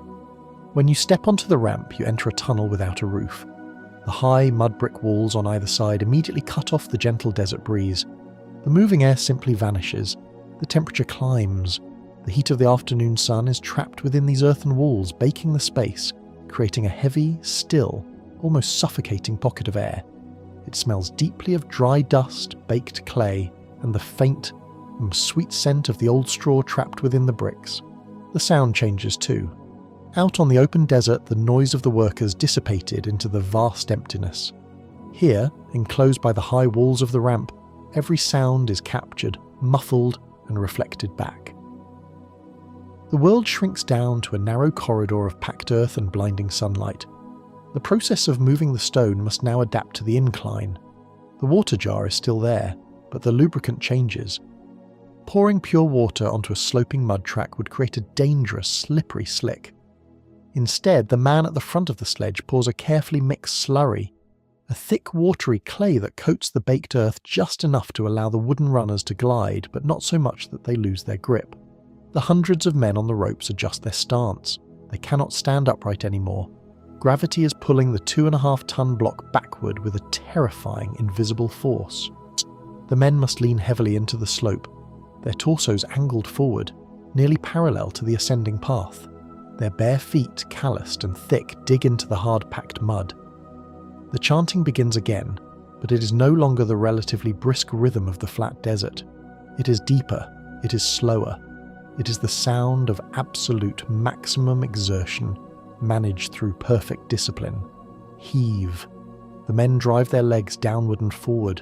When you step onto the ramp, you enter a tunnel without a roof. The high mud brick walls on either side immediately cut off the gentle desert breeze. The moving air simply vanishes. The temperature climbs. The heat of the afternoon sun is trapped within these earthen walls, baking the space, creating a heavy, still, almost suffocating pocket of air. It smells deeply of dry dust, baked clay, and the faint, and sweet scent of the old straw trapped within the bricks. The sound changes too. Out on the open desert, the noise of the workers dissipated into the vast emptiness. Here, enclosed by the high walls of the ramp, every sound is captured, muffled, and reflected back. The world shrinks down to a narrow corridor of packed earth and blinding sunlight. The process of moving the stone must now adapt to the incline. The water jar is still there, but the lubricant changes. Pouring pure water onto a sloping mud track would create a dangerous, slippery slick. Instead, the man at the front of the sledge pours a carefully mixed slurry, a thick watery clay that coats the baked earth just enough to allow the wooden runners to glide, but not so much that they lose their grip. The hundreds of men on the ropes adjust their stance. They cannot stand upright anymore. Gravity is pulling the 2.5-ton block backward with a terrifying, invisible force. The men must lean heavily into the slope, their torsos angled forward, nearly parallel to the ascending path. Their bare feet, calloused and thick, dig into the hard-packed mud. The chanting begins again, but it is no longer the relatively brisk rhythm of the flat desert. It is deeper, it is slower. It is the sound of absolute maximum exertion, managed through perfect discipline. Heave. The men drive their legs downward and forward.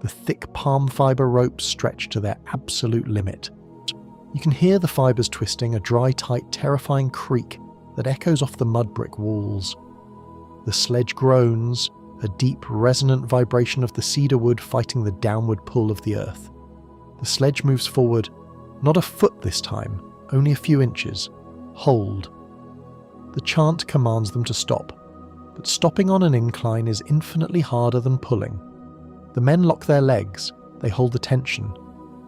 The thick palm fibre ropes stretch to their absolute limit. You can hear the fibres twisting, a dry, tight, terrifying creak that echoes off the mud brick walls. The sledge groans, a deep, resonant vibration of the cedar wood fighting the downward pull of the earth. The sledge moves forward, not a foot this time, only a few inches. Hold. The chant commands them to stop, but stopping on an incline is infinitely harder than pulling. The men lock their legs, they hold the tension.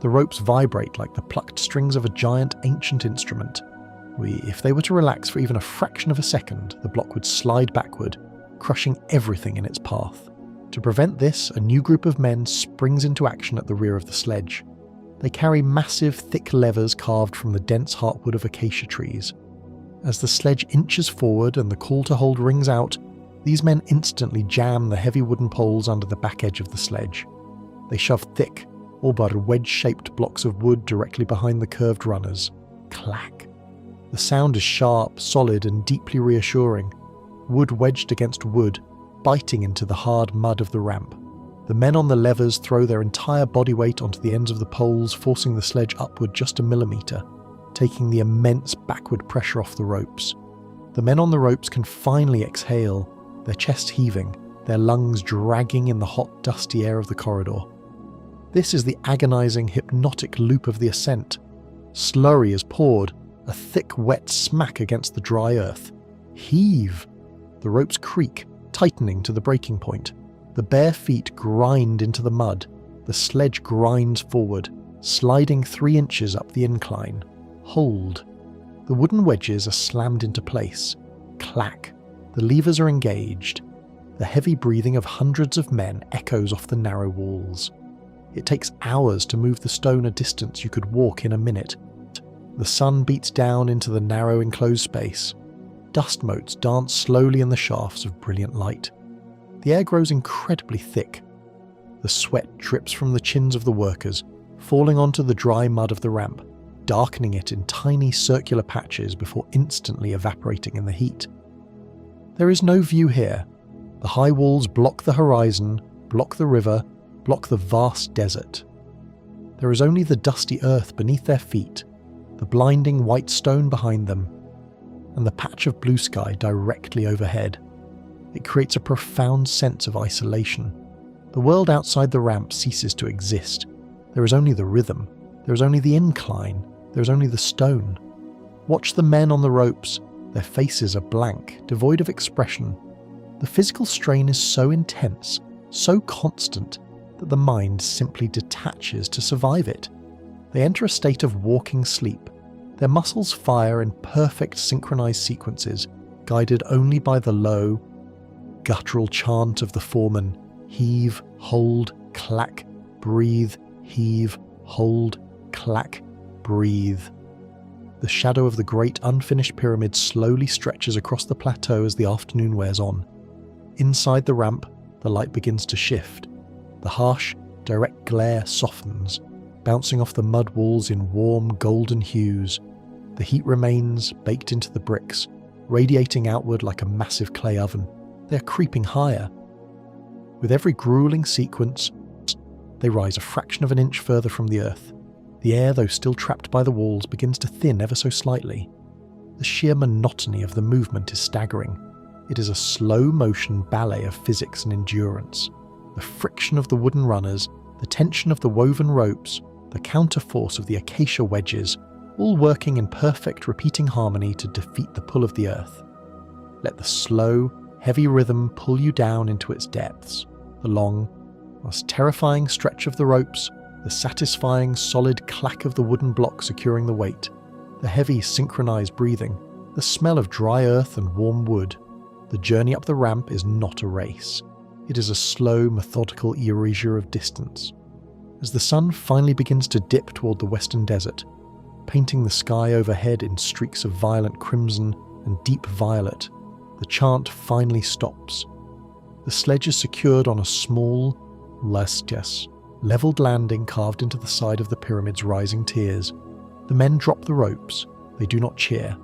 The ropes vibrate like the plucked strings of a giant ancient instrument. If they were to relax for even a fraction of a second, the block would slide backward, crushing everything in its path. To prevent this, a new group of men springs into action at the rear of the sledge. They carry massive, thick levers carved from the dense heartwood of acacia trees. As the sledge inches forward and the call to hold rings out, these men instantly jam the heavy wooden poles under the back edge of the sledge. They shove thick, all but wedge-shaped blocks of wood directly behind the curved runners. Clack. The sound is sharp, solid, and deeply reassuring. Wood wedged against wood, biting into the hard mud of the ramp. The men on the levers throw their entire body weight onto the ends of the poles, forcing the sledge upward just a millimetre, taking the immense backward pressure off the ropes. The men on the ropes can finally exhale, their chests heaving, their lungs dragging in the hot, dusty air of the corridor. This is the agonising, hypnotic loop of the ascent. Slurry is poured, a thick, wet smack against the dry earth. Heave! The ropes creak, tightening to the breaking point. The bare feet grind into the mud. The sledge grinds forward, sliding 3 inches up the incline. Hold. The wooden wedges are slammed into place. Clack. The levers are engaged. The heavy breathing of hundreds of men echoes off the narrow walls. It takes hours to move the stone a distance you could walk in a minute. The sun beats down into the narrow enclosed space. Dust motes dance slowly in the shafts of brilliant light. The air grows incredibly thick. The sweat drips from the chins of the workers, falling onto the dry mud of the ramp, darkening it in tiny circular patches before instantly evaporating in the heat. There is no view here. The high walls block the horizon, block the river, block the vast desert. There is only the dusty earth beneath their feet, the blinding white stone behind them, and the patch of blue sky directly overhead. It creates a profound sense of isolation. The world outside the ramp ceases to exist. There is only the rhythm. There is only the incline. There is only the stone. Watch the men on the ropes. Their faces are blank, devoid of expression. The physical strain is so intense, so constant, that the mind simply detaches to survive it. They enter a state of walking sleep. Their muscles fire in perfect synchronized sequences, guided only by the low, guttural chant of the foreman. Heave, hold, clack, breathe, heave, hold, clack, breathe. The shadow of the great unfinished pyramid slowly stretches across the plateau as the afternoon wears on. Inside the ramp, the light begins to shift. The harsh, direct glare softens. bouncing off the mud walls in warm golden hues. The heat remains baked into the bricks, radiating outward like a massive clay oven. They are creeping higher. With every grueling sequence, they rise a fraction of an inch further from the earth. The air, though still trapped by the walls, begins to thin ever so slightly. The sheer monotony of the movement is staggering. It is a slow-motion ballet of physics and endurance. The friction of the wooden runners, the tension of the woven ropes, the counterforce of the acacia wedges, all working in perfect repeating harmony to defeat the pull of the earth. Let the slow, heavy rhythm pull you down into its depths. The long, most terrifying stretch of the ropes, the satisfying solid clack of the wooden block securing the weight, the heavy synchronized breathing, the smell of dry earth and warm wood. The journey up the ramp is not a race. It is a slow, methodical erasure of distance. As the sun finally begins to dip toward the western desert, painting the sky overhead in streaks of violent crimson and deep violet, the chant finally stops. The sledge is secured on a small, leveled landing carved into the side of the pyramid's rising tiers. The men drop the ropes. They do not cheer.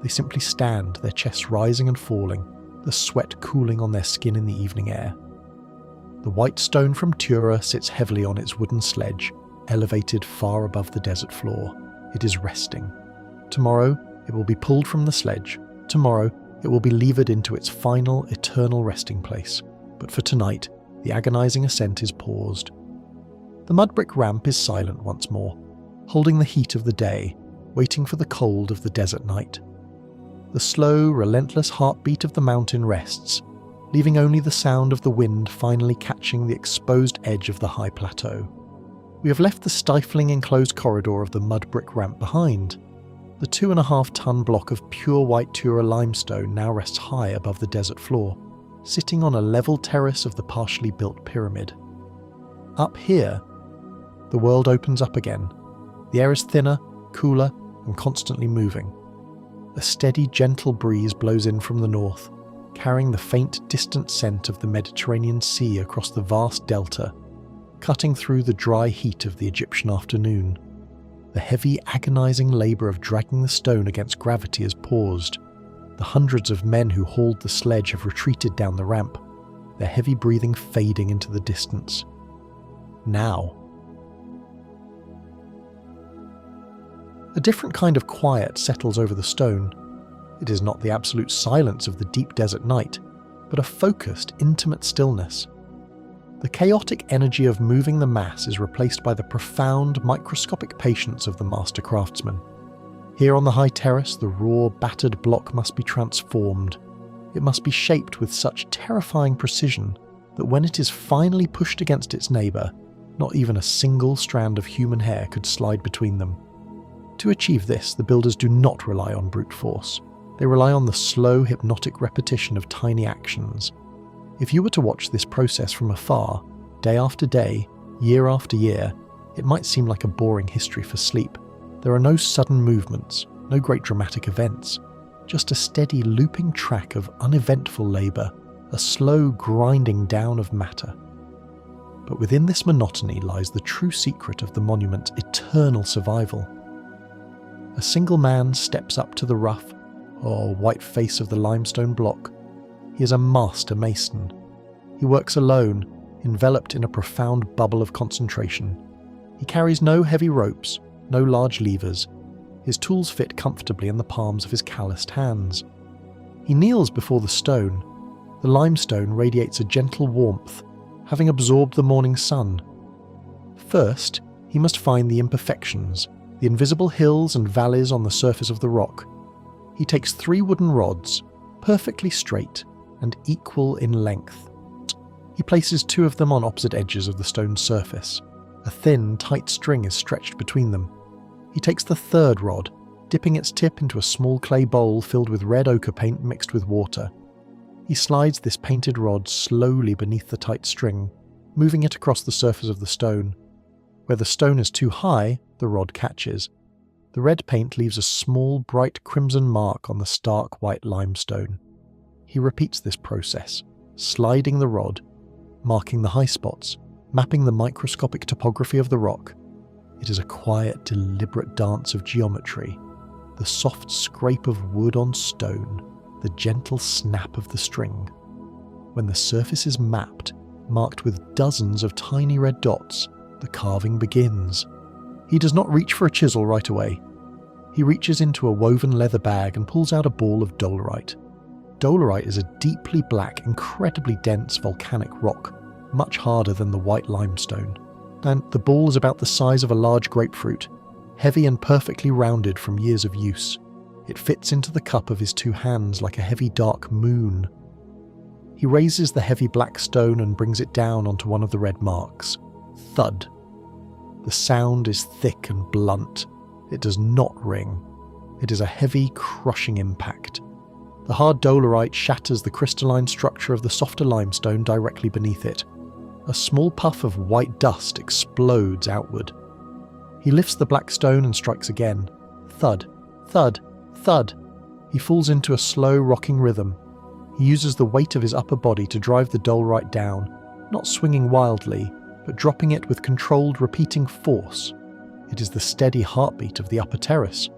They simply stand, their chests rising and falling, the sweat cooling on their skin in the evening air. The white stone from Tura sits heavily on its wooden sledge, elevated far above the desert floor. It is resting. Tomorrow, it will be pulled from the sledge. Tomorrow, it will be levered into its final, eternal resting place. But for tonight, the agonizing ascent is paused. The mud brick ramp is silent once more, holding the heat of the day, waiting for the cold of the desert night. The slow, relentless heartbeat of the mountain rests, leaving only the sound of the wind finally catching the exposed edge of the high plateau. We have left the stifling enclosed corridor of the mud brick ramp behind. The 2.5-ton block of pure white Tura limestone now rests high above the desert floor, sitting on a level terrace of the partially built pyramid. Up here, the world opens up again. The air is thinner, cooler, and constantly moving. A steady, gentle breeze blows in from the north, carrying the faint, distant scent of the Mediterranean Sea across the vast delta, cutting through the dry heat of the Egyptian afternoon. The heavy, agonizing labor of dragging the stone against gravity has paused. The hundreds of men who hauled the sledge have retreated down the ramp, their heavy breathing fading into the distance. Now. A different kind of quiet settles over the stone. It is not the absolute silence of the deep desert night, but a focused, intimate stillness. The chaotic energy of moving the mass is replaced by the profound, microscopic patience of the master craftsman. Here on the high terrace, the raw, battered block must be transformed. It must be shaped with such terrifying precision that when it is finally pushed against its neighbour, not even a single strand of human hair could slide between them. To achieve this, the builders do not rely on brute force. They rely on the slow, hypnotic repetition of tiny actions. If you were to watch this process from afar, day after day, year after year, it might seem like a boring history for sleep. There are no sudden movements, no great dramatic events, just a steady looping track of uneventful labour, a slow grinding down of matter. But within this monotony lies the true secret of the monument's eternal survival. A single man steps up to the rough, white face of the limestone block. He is a master mason. He works alone, enveloped in a profound bubble of concentration. He carries no heavy ropes, no large levers. His tools fit comfortably in the palms of his calloused hands. He kneels before the stone. The limestone radiates a gentle warmth, having absorbed the morning sun. First, he must find the imperfections, the invisible hills and valleys on the surface of the rock. He takes 3 wooden rods, perfectly straight and equal in length. He places 2 of them on opposite edges of the stone's surface. A thin, tight string is stretched between them. He takes the 3rd rod, dipping its tip into a small clay bowl filled with red ochre paint mixed with water. He slides this painted rod slowly beneath the tight string, moving it across the surface of the stone. Where the stone is too high, the rod catches. The red paint leaves a small, bright crimson mark on the stark white limestone. He repeats this process, sliding the rod, marking the high spots, mapping the microscopic topography of the rock. It is a quiet, deliberate dance of geometry. The soft scrape of wood on stone, the gentle snap of the string. When the surface is mapped, marked with dozens of tiny red dots, the carving begins. He does not reach for a chisel right away. He reaches into a woven leather bag and pulls out a ball of dolerite. Dolerite is a deeply black, incredibly dense volcanic rock, much harder than the white limestone. And the ball is about the size of a large grapefruit, heavy and perfectly rounded from years of use. It fits into the cup of his two hands like a heavy dark moon. He raises the heavy black stone and brings it down onto one of the red marks. Thud. The sound is thick and blunt. It does not ring. It is a heavy, crushing impact. The hard dolerite shatters the crystalline structure of the softer limestone directly beneath it. A small puff of white dust explodes outward. He lifts the black stone and strikes again. Thud, thud, thud. He falls into a slow, rocking rhythm. He uses the weight of his upper body to drive the dolerite down, not swinging wildly, but dropping it with controlled, repeating force. It is the steady heartbeat of the upper terrace.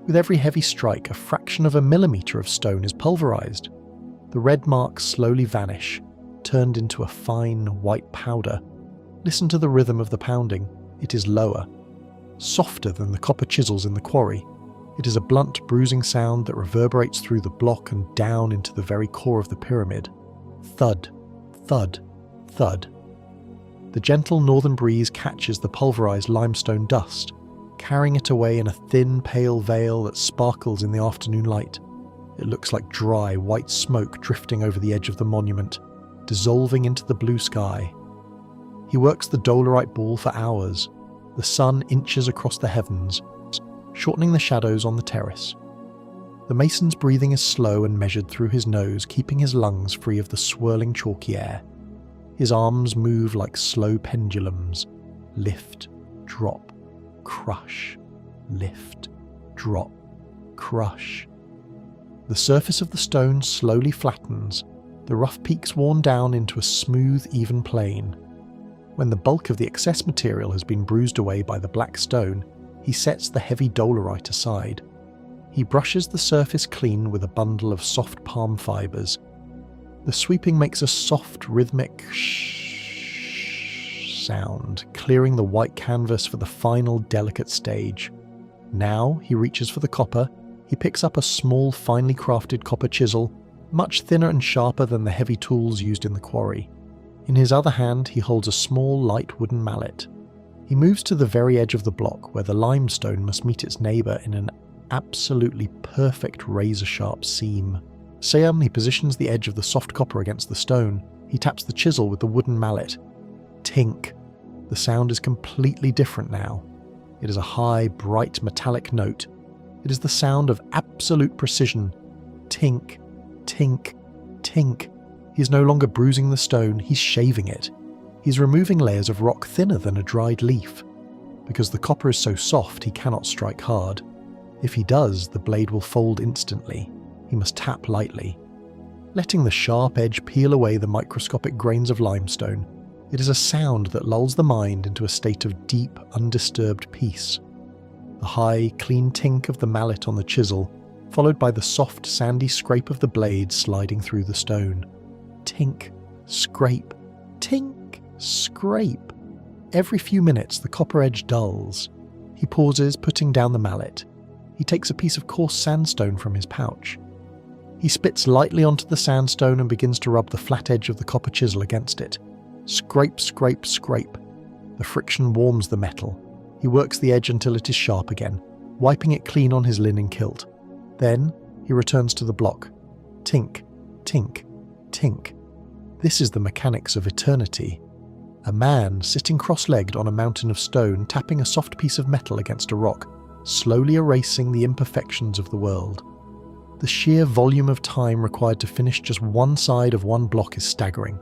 With every heavy strike, a fraction of a millimetre of stone is pulverised. The red marks slowly vanish, turned into a fine, white powder. Listen to the rhythm of the pounding. It is lower, softer than the copper chisels in the quarry. It is a blunt, bruising sound that reverberates through the block and down into the very core of the pyramid. Thud, thud, thud. The gentle northern breeze catches the pulverised limestone dust, carrying it away in a thin, pale veil that sparkles in the afternoon light. It looks like dry, white smoke drifting over the edge of the monument, dissolving into the blue sky. He works the dolerite ball for hours. The sun inches across the heavens, shortening the shadows on the terrace. The mason's breathing is slow and measured through his nose, keeping his lungs free of the swirling chalky air. His arms move like slow pendulums. Lift, drop, crush. Lift, drop, crush. The surface of the stone slowly flattens, the rough peaks worn down into a smooth, even plane. When the bulk of the excess material has been bruised away by the black stone, he sets the heavy dolerite aside. He brushes the surface clean with a bundle of soft palm fibres. The sweeping makes a soft, rhythmic sound, clearing the white canvas for the final, delicate stage. Now he reaches for the copper. He picks up a small, finely crafted copper chisel, much thinner and sharper than the heavy tools used in the quarry. In his other hand, he holds a small, light wooden mallet. He moves to the very edge of the block, where the limestone must meet its neighbour in an absolutely perfect razor-sharp seam. He positions the edge of the soft copper against the stone. He taps the chisel with the wooden mallet. Tink. The sound is completely different now. It is a high, bright, metallic note. It is the sound of absolute precision. Tink, tink, tink. He is no longer bruising the stone, he's shaving it. He's removing layers of rock thinner than a dried leaf. Because the copper is so soft, he cannot strike hard. If he does, the blade will fold instantly. He must tap lightly, letting the sharp edge peel away the microscopic grains of limestone. It is a sound that lulls the mind into a state of deep, undisturbed peace. The high, clean tink of the mallet on the chisel, followed by the soft, sandy scrape of the blade sliding through the stone. Tink, scrape, tink, scrape. Every few minutes the copper edge dulls. He pauses, putting down the mallet. He takes a piece of coarse sandstone from his pouch. He spits lightly onto the sandstone and begins to rub the flat edge of the copper chisel against it. Scrape, scrape, scrape. The friction warms the metal. He works the edge until it is sharp again, wiping it clean on his linen kilt. Then he returns to the block. Tink, tink, tink. This is the mechanics of eternity. A man sitting cross-legged on a mountain of stone, tapping a soft piece of metal against a rock, slowly erasing the imperfections of the world. The sheer volume of time required to finish just one side of one block is staggering.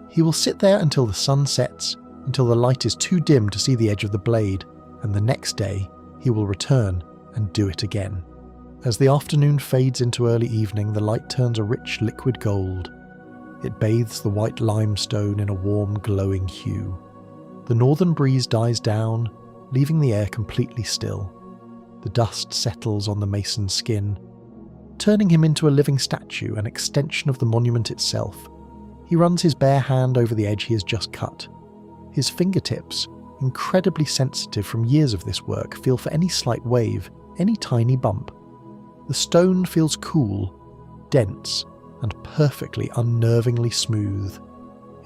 He will sit there until the sun sets, until the light is too dim to see the edge of the blade, and the next day he will return and do it again. As the afternoon fades into early evening, the light turns a rich liquid gold. It bathes the white limestone in a warm, glowing hue. The northern breeze dies down, leaving the air completely still. The dust settles on the mason's skin, turning him into a living statue, an extension of the monument itself. He runs his bare hand over the edge he has just cut. His fingertips, incredibly sensitive from years of this work, feel for any slight wave, any tiny bump. The stone feels cool, dense, and perfectly unnervingly smooth.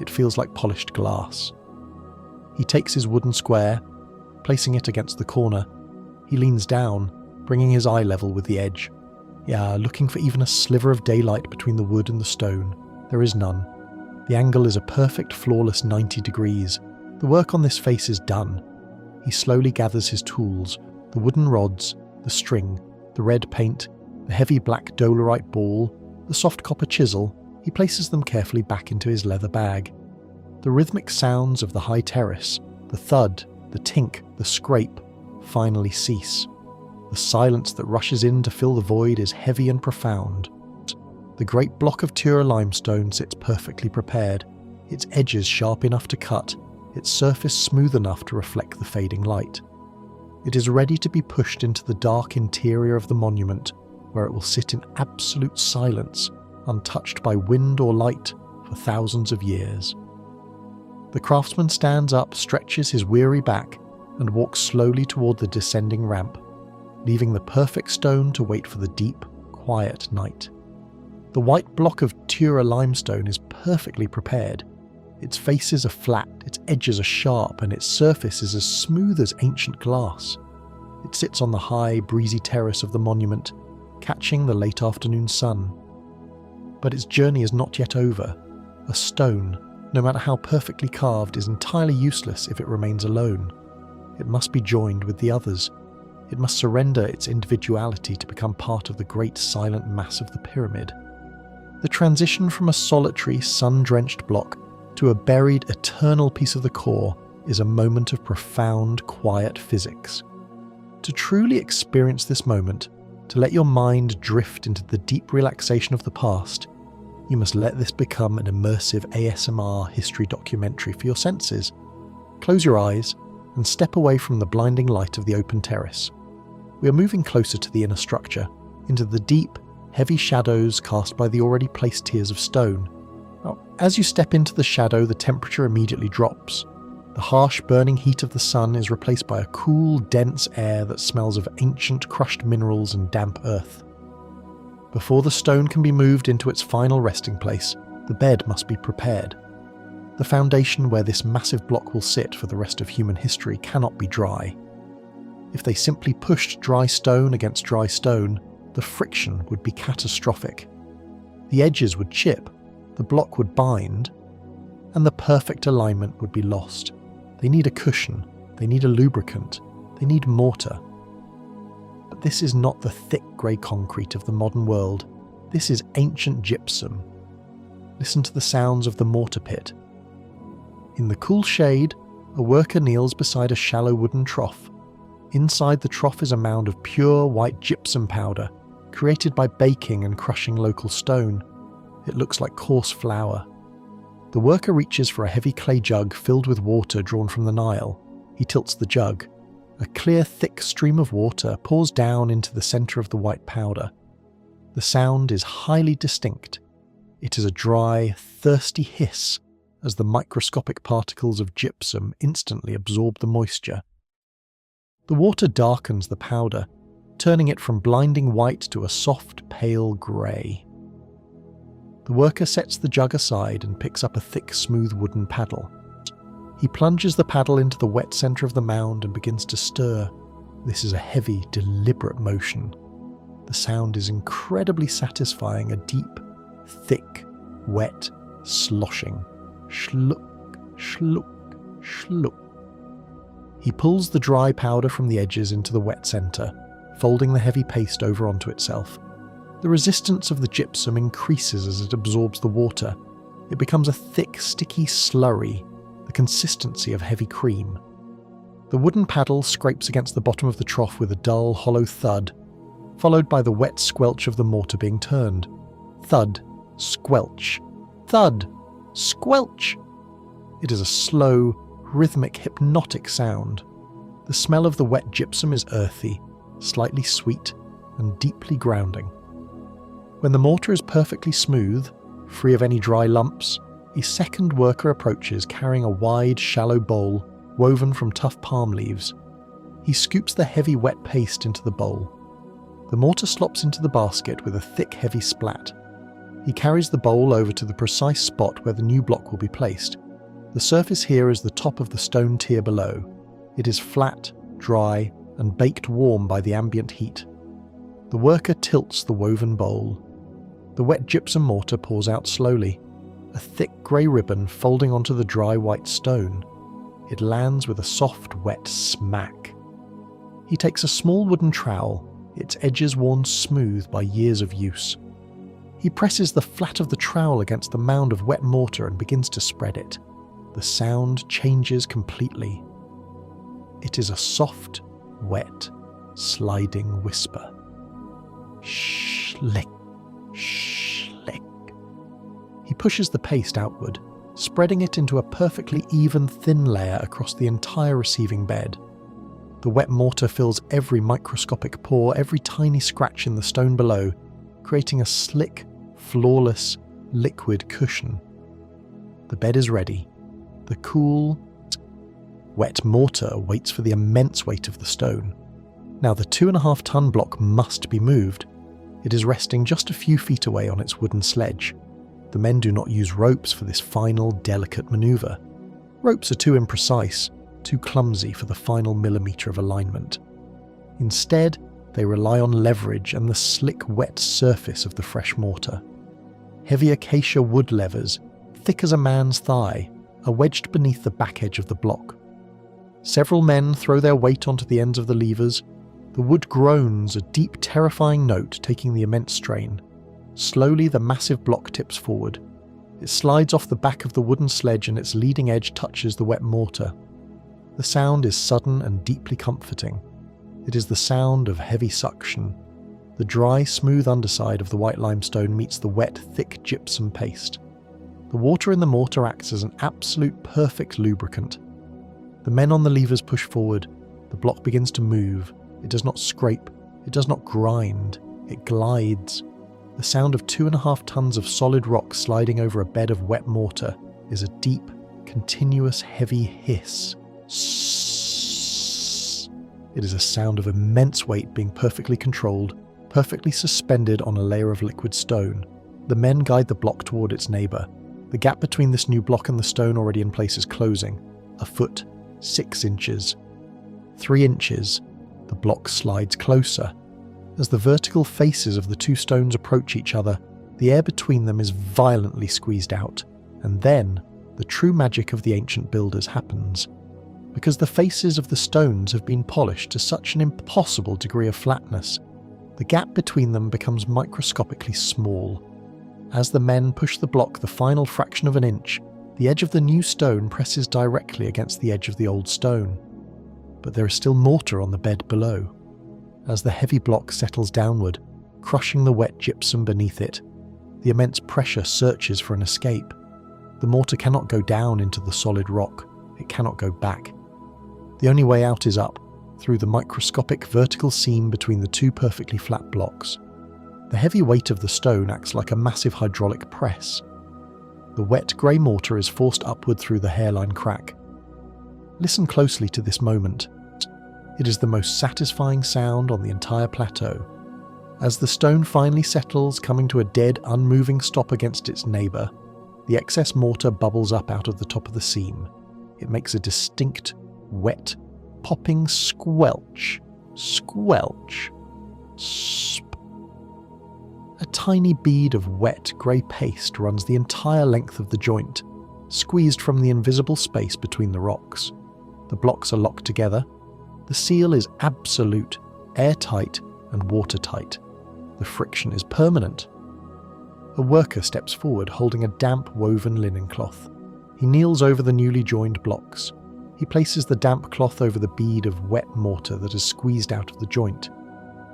It feels like polished glass. He takes his wooden square, placing it against the corner. He leans down, bringing his eye level with the edge. Looking for even a sliver of daylight between the wood and the stone. There is none. The angle is a perfect, flawless 90 degrees. The work on this face is done. He slowly gathers his tools, the wooden rods, the string, the red paint, the heavy black dolerite ball, the soft copper chisel. He places them carefully back into his leather bag. The rhythmic sounds of the high terrace, the thud, the tink, the scrape, finally cease. The silence that rushes in to fill the void is heavy and profound. The great block of Tura limestone sits perfectly prepared, its edges sharp enough to cut, its surface smooth enough to reflect the fading light. It is ready to be pushed into the dark interior of the monument, where it will sit in absolute silence, untouched by wind or light, for thousands of years. The craftsman stands up, stretches his weary back, and walks slowly toward the descending ramp, leaving the perfect stone to wait for the deep, quiet night. The white block of Tura limestone is perfectly prepared. Its faces are flat, its edges are sharp, and its surface is as smooth as ancient glass. It sits on the high, breezy terrace of the monument, catching the late afternoon sun. But its journey is not yet over. A stone, no matter how perfectly carved, is entirely useless if it remains alone. It must be joined with the others. It must surrender its individuality to become part of the great silent mass of the pyramid. The transition from a solitary, sun-drenched block to a buried, eternal piece of the core is a moment of profound, quiet physics. To truly experience this moment, to let your mind drift into the deep relaxation of the past, you must let this become an immersive ASMR history documentary for your senses. Close your eyes and step away from the blinding light of the open terrace. We are moving closer to the inner structure, into the deep, heavy shadows cast by the already placed tiers of stone. Now, as you step into the shadow, the temperature immediately drops. The harsh, burning heat of the sun is replaced by a cool, dense air that smells of ancient, crushed minerals and damp earth. Before the stone can be moved into its final resting place, the bed must be prepared. The foundation where this massive block will sit for the rest of human history cannot be dry. If they simply pushed dry stone against dry stone, the friction would be catastrophic. The edges would chip, the block would bind, and the perfect alignment would be lost. They need a cushion, they need a lubricant, they need mortar. But this is not the thick grey concrete of the modern world. This is ancient gypsum. Listen to the sounds of the mortar pit. In the cool shade, a worker kneels beside a shallow wooden trough. Inside the trough is a mound of pure white gypsum powder, created by baking and crushing local stone. It looks like coarse flour. The worker reaches for a heavy clay jug filled with water drawn from the Nile. He tilts the jug. A clear, thick stream of water pours down into the centre of the white powder. The sound is highly distinct. It is a dry, thirsty hiss as the microscopic particles of gypsum instantly absorb the moisture. The water darkens the powder, turning it from blinding white to a soft, pale grey. The worker sets the jug aside and picks up a thick, smooth wooden paddle. He plunges the paddle into the wet centre of the mound and begins to stir. This is a heavy, deliberate motion. The sound is incredibly satisfying, a deep, thick, wet, sloshing. Shlook, shlook, shlook. He pulls the dry powder from the edges into the wet centre, folding the heavy paste over onto itself. The resistance of the gypsum increases as it absorbs the water. It becomes a thick, sticky slurry, the consistency of heavy cream. The wooden paddle scrapes against the bottom of the trough with a dull, hollow thud, followed by the wet squelch of the mortar being turned. Thud, squelch, thud, squelch. It is a slow, rhythmic, hypnotic sound. The smell of the wet gypsum is earthy, slightly sweet, and deeply grounding. When the mortar is perfectly smooth, free of any dry lumps, a second worker approaches carrying a wide, shallow bowl woven from tough palm leaves. He scoops the heavy wet paste into the bowl. The mortar slops into the basket with a thick, heavy splat. He carries the bowl over to the precise spot where the new block will be placed. The surface here is the top of the stone tier below. It is flat, dry, and baked warm by the ambient heat. The worker tilts the woven bowl. The wet gypsum mortar pours out slowly, a thick grey ribbon folding onto the dry white stone. It lands with a soft, wet smack. He takes a small wooden trowel, its edges worn smooth by years of use. He presses the flat of the trowel against the mound of wet mortar and begins to spread it. The sound changes completely. It is a soft, wet, sliding whisper. Schlick, schlick. He pushes the paste outward, spreading it into a perfectly even thin layer across the entire receiving bed. The wet mortar fills every microscopic pore, every tiny scratch in the stone below, creating a slick, flawless, liquid cushion. The bed is ready. The cool, wet mortar waits for the immense weight of the stone. Now the 2.5-ton block must be moved. It is resting just a few feet away on its wooden sledge. The men do not use ropes for this final, delicate maneuver. Ropes are too imprecise, too clumsy for the final millimetre of alignment. Instead, they rely on leverage and the slick, wet surface of the fresh mortar. Heavy acacia wood levers, thick as a man's thigh, are wedged beneath the back edge of the block. Several men throw their weight onto the ends of the levers. The wood groans, a deep, terrifying note taking the immense strain. Slowly, the massive block tips forward. It slides off the back of the wooden sledge and its leading edge touches the wet mortar. The sound is sudden and deeply comforting. It is the sound of heavy suction. The dry, smooth underside of the white limestone meets the wet, thick gypsum paste. The water in the mortar acts as an absolute perfect lubricant. The men on the levers push forward. The block begins to move. It does not scrape. It does not grind. It glides. The sound of 2.5 tons of solid rock sliding over a bed of wet mortar is a deep, continuous, heavy hiss. Sss. It is a sound of immense weight being perfectly controlled, perfectly suspended on a layer of liquid stone. The men guide the block toward its neighbour. The gap between this new block and the stone already in place is closing. A foot. 6 inches. 3 inches. The block slides closer. As the vertical faces of the two stones approach each other, the air between them is violently squeezed out. And then, the true magic of the ancient builders happens. Because the faces of the stones have been polished to such an impossible degree of flatness, the gap between them becomes microscopically small. As the men push the block the final fraction of an inch, the edge of the new stone presses directly against the edge of the old stone. But there is still mortar on the bed below. As the heavy block settles downward, crushing the wet gypsum beneath it, the immense pressure searches for an escape. The mortar cannot go down into the solid rock. It cannot go back. The only way out is up, through the microscopic vertical seam between the two perfectly flat blocks. The heavy weight of the stone acts like a massive hydraulic press. The wet grey mortar is forced upward through the hairline crack. Listen closely to this moment. It is the most satisfying sound on the entire plateau. As the stone finally settles, coming to a dead, unmoving stop against its neighbour, the excess mortar bubbles up out of the top of the seam. It makes a distinct, wet, popping squelch. Squelch. Sp. A tiny bead of wet, grey paste runs the entire length of the joint, squeezed from the invisible space between the rocks. The blocks are locked together. The seal is absolute, airtight and watertight. The friction is permanent. A worker steps forward holding a damp woven linen cloth. He kneels over the newly joined blocks. He places the damp cloth over the bead of wet mortar that is squeezed out of the joint.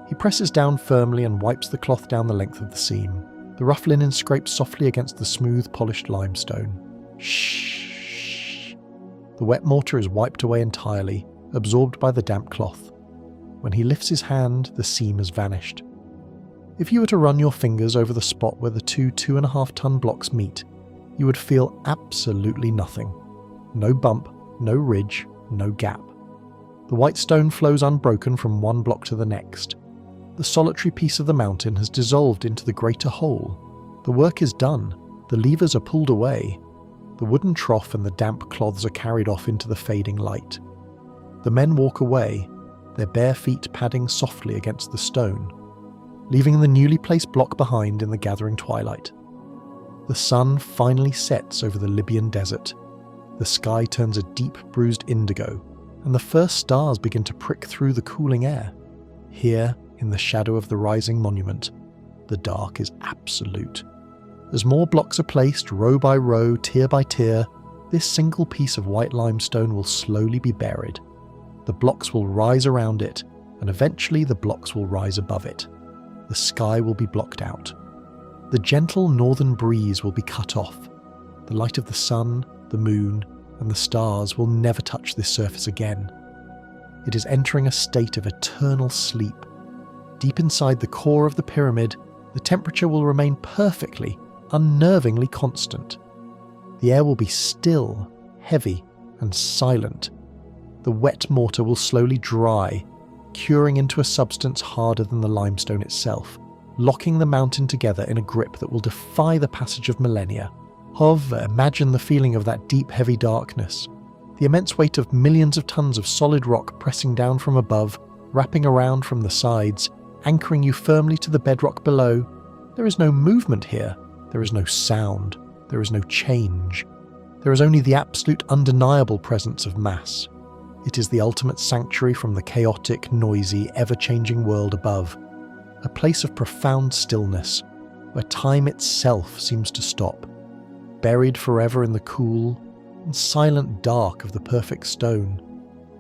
He presses down firmly and wipes the cloth down the length of the seam. The rough linen scrapes softly against the smooth, polished limestone. Shh. The wet mortar is wiped away entirely, absorbed by the damp cloth. When he lifts his hand, the seam has vanished. If you were to run your fingers over the spot where the two 2.5-ton blocks meet, you would feel absolutely nothing. No bump, no ridge, no gap. The white stone flows unbroken from one block to the next. The solitary piece of the mountain has dissolved into the greater whole. The work is done. The levers are pulled away. The wooden trough and the damp cloths are carried off into the fading light. The men walk away, their bare feet padding softly against the stone, leaving the newly placed block behind in the gathering twilight. The sun finally sets over the Libyan desert. The sky turns a deep bruised indigo, and the first stars begin to prick through the cooling air. Here, in the shadow of the rising monument, the dark is absolute. As more blocks are placed row by row, tier by tier, this single piece of white limestone will slowly be buried. The blocks will rise around it, and eventually the blocks will rise above it. The sky will be blocked out. The gentle northern breeze will be cut off. The light of the sun, the moon, and the stars will never touch this surface again. It is entering a state of eternal sleep. Deep inside the core of the pyramid, the temperature will remain perfectly, unnervingly constant. The air will be still, heavy, and silent. The wet mortar will slowly dry, curing into a substance harder than the limestone itself, locking the mountain together in a grip that will defy the passage of millennia. Imagine the feeling of that deep, heavy darkness. The immense weight of millions of tons of solid rock pressing down from above, wrapping around from the sides, anchoring you firmly to the bedrock below. There is no movement here. There is no sound. There is no change. There is only the absolute undeniable presence of mass. It is the ultimate sanctuary from the chaotic, noisy, ever-changing world above. A place of profound stillness, where time itself seems to stop. Buried forever in the cool and silent dark of the perfect stone.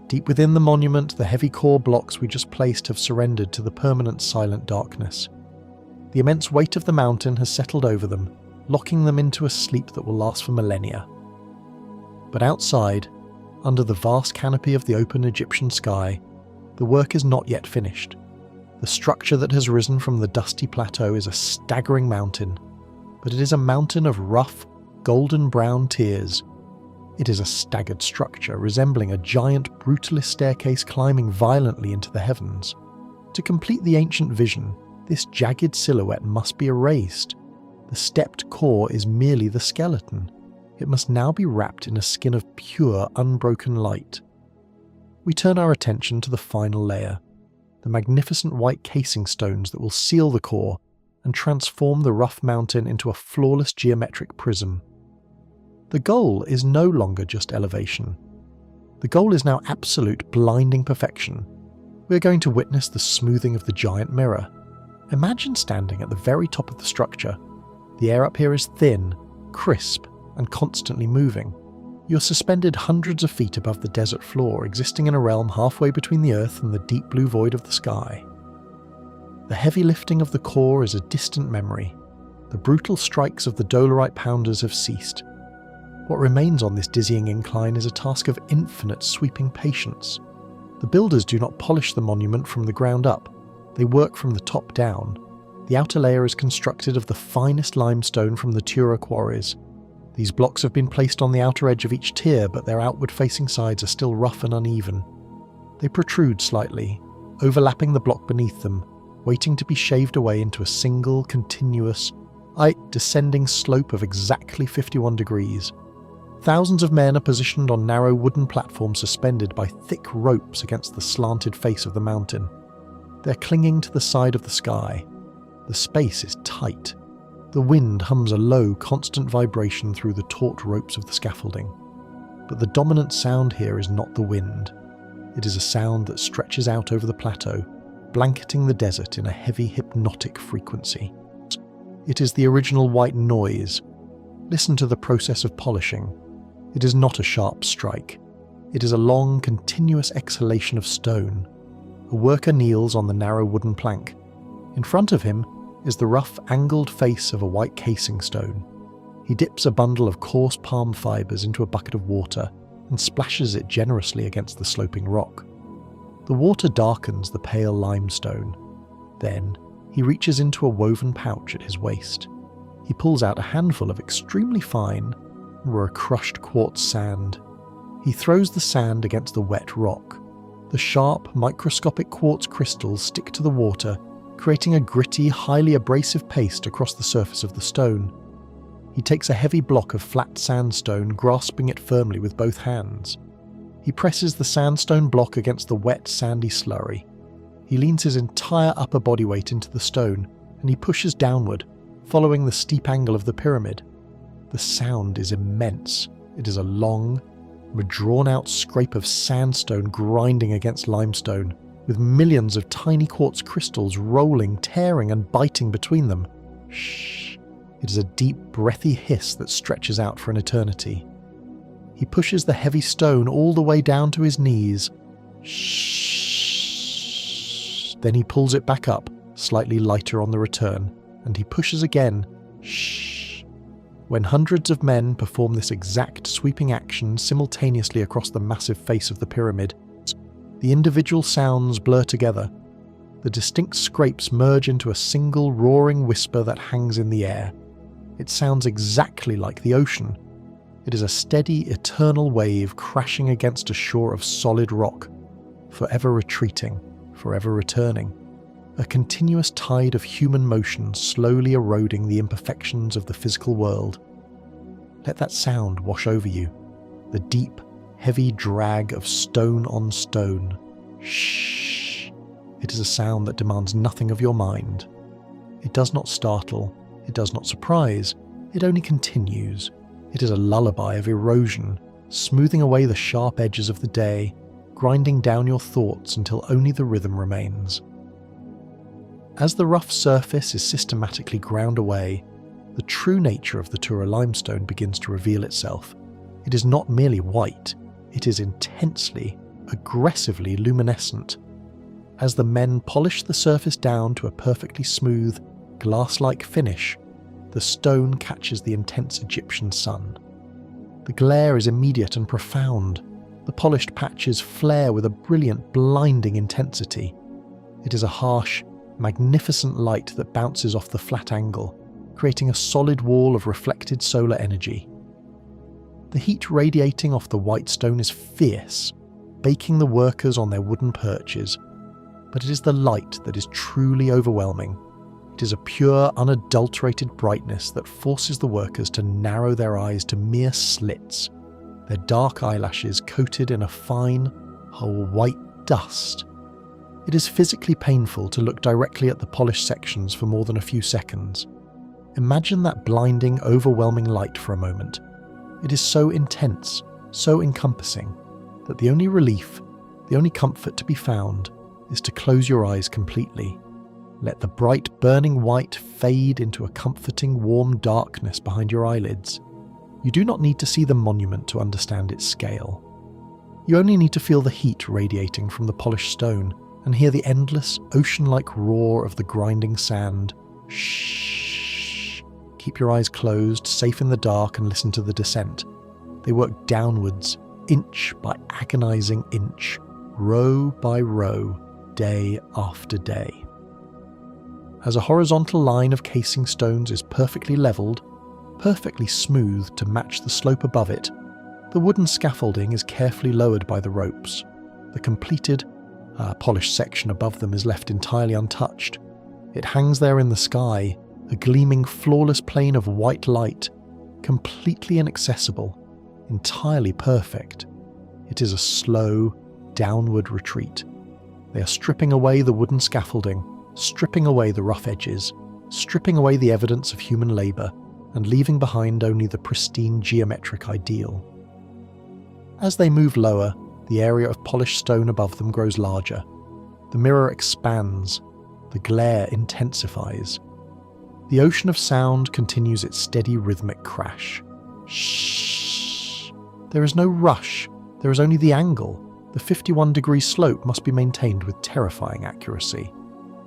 Deep within the monument, the heavy core blocks we just placed have surrendered to the permanent silent darkness. The immense weight of the mountain has settled over them, locking them into a sleep that will last for millennia. But outside, under the vast canopy of the open Egyptian sky, the work is not yet finished. The structure that has risen from the dusty plateau is a staggering mountain, but it is a mountain of rough, golden-brown tiers. It is a staggered structure resembling a giant brutalist staircase climbing violently into the heavens. To complete the ancient vision, this jagged silhouette must be erased. The stepped core is merely the skeleton. It must now be wrapped in a skin of pure, unbroken light. We turn our attention to the final layer, the magnificent white casing stones that will seal the core and transform the rough mountain into a flawless geometric prism. The goal is no longer just elevation. The goal is now absolute, blinding perfection. We are going to witness the smoothing of the giant mirror. Imagine standing at the very top of the structure. The air up here is thin, crisp, and constantly moving. You're suspended hundreds of feet above the desert floor, existing in a realm halfway between the earth and the deep blue void of the sky. The heavy lifting of the core is a distant memory. The brutal strikes of the dolerite pounders have ceased. What remains on this dizzying incline is a task of infinite sweeping patience. The builders do not polish the monument from the ground up. They work from the top down. The outer layer is constructed of the finest limestone from the Tura quarries. These blocks have been placed on the outer edge of each tier, but their outward-facing sides are still rough and uneven. They protrude slightly, overlapping the block beneath them, waiting to be shaved away into a single, continuous, descending slope of exactly 51 degrees. Thousands of men are positioned on narrow wooden platforms suspended by thick ropes against the slanted face of the mountain. They're clinging to the side of the sky. The space is tight. The wind hums a low, constant vibration through the taut ropes of the scaffolding. But the dominant sound here is not the wind. It is a sound that stretches out over the plateau, blanketing the desert in a heavy, hypnotic frequency. It is the original white noise. Listen to the process of polishing. It is not a sharp strike. It is a long, continuous exhalation of stone. A worker kneels on the narrow wooden plank. In front of him is the rough, angled face of a white casing stone. He dips a bundle of coarse palm fibers into a bucket of water and splashes it generously against the sloping rock. The water darkens the pale limestone. Then he reaches into a woven pouch at his waist. He pulls out a handful of extremely fine, crushed quartz sand. He throws the sand against the wet rock. The sharp, microscopic quartz crystals stick to the water, creating a gritty, highly abrasive paste across the surface of the stone. He takes a heavy block of flat sandstone, grasping it firmly with both hands. He presses the sandstone block against the wet, sandy slurry. He leans his entire upper body weight into the stone, and he pushes downward, following the steep angle of the pyramid. The sound is immense. It is a long, drawn-out scrape of sandstone grinding against limestone, with millions of tiny quartz crystals rolling, tearing, and biting between them. Shh. It is a deep, breathy hiss that stretches out for an eternity. He pushes the heavy stone all the way down to his knees. Shh. Then he pulls it back up, slightly lighter on the return, and he pushes again. Shh. When hundreds of men perform this exact sweeping action simultaneously across the massive face of the pyramid, the individual sounds blur together. The distinct scrapes merge into a single roaring whisper that hangs in the air. It sounds exactly like the ocean. It is a steady, eternal wave crashing against a shore of solid rock, forever retreating, forever returning. A continuous tide of human motion slowly eroding the imperfections of the physical world. Let that sound wash over you, the deep, heavy drag of stone on stone. Shh. It is a sound that demands nothing of your mind. It does not startle, it does not surprise, it only continues. It is a lullaby of erosion, smoothing away the sharp edges of the day, grinding down your thoughts until only the rhythm remains. As the rough surface is systematically ground away, the true nature of the Tura limestone begins to reveal itself. It is not merely white, it is intensely, aggressively luminescent. As the men polish the surface down to a perfectly smooth, glass-like finish, the stone catches the intense Egyptian sun. The glare is immediate and profound. The polished patches flare with a brilliant, blinding intensity. It is a harsh, magnificent light that bounces off the flat angle, creating a solid wall of reflected solar energy. The heat radiating off the white stone is fierce, baking the workers on their wooden perches. But it is the light that is truly overwhelming. It is a pure, unadulterated brightness that forces the workers to narrow their eyes to mere slits, their dark eyelashes coated in a fine, white dust. It is physically painful to look directly at the polished sections for more than a few seconds. Imagine that blinding, overwhelming light for a moment. It is so intense, so encompassing, that the only relief, the only comfort to be found, is to close your eyes completely. Let the bright, burning white fade into a comforting, warm darkness behind your eyelids. You do not need to see the monument to understand its scale. You only need to feel the heat radiating from the polished stone and hear the endless, ocean-like roar of the grinding sand. Shh. Keep your eyes closed, safe in the dark, and listen to the descent. They work downwards, inch by agonizing inch, row by row, day after day. As a horizontal line of casing stones is perfectly levelled, perfectly smooth to match the slope above it, the wooden scaffolding is carefully lowered by the ropes. The completed, polished section above them is left entirely untouched. It hangs there in the sky, a gleaming, flawless plane of white light, completely inaccessible, entirely perfect. It is a slow, downward retreat. They are stripping away the wooden scaffolding, stripping away the rough edges, stripping away the evidence of human labour, and leaving behind only the pristine geometric ideal. As they move lower, the area of polished stone above them grows larger. The mirror expands, the glare intensifies. The ocean of sound continues its steady rhythmic crash. Shh. There is no rush, there is only the angle. The 51-degree slope must be maintained with terrifying accuracy.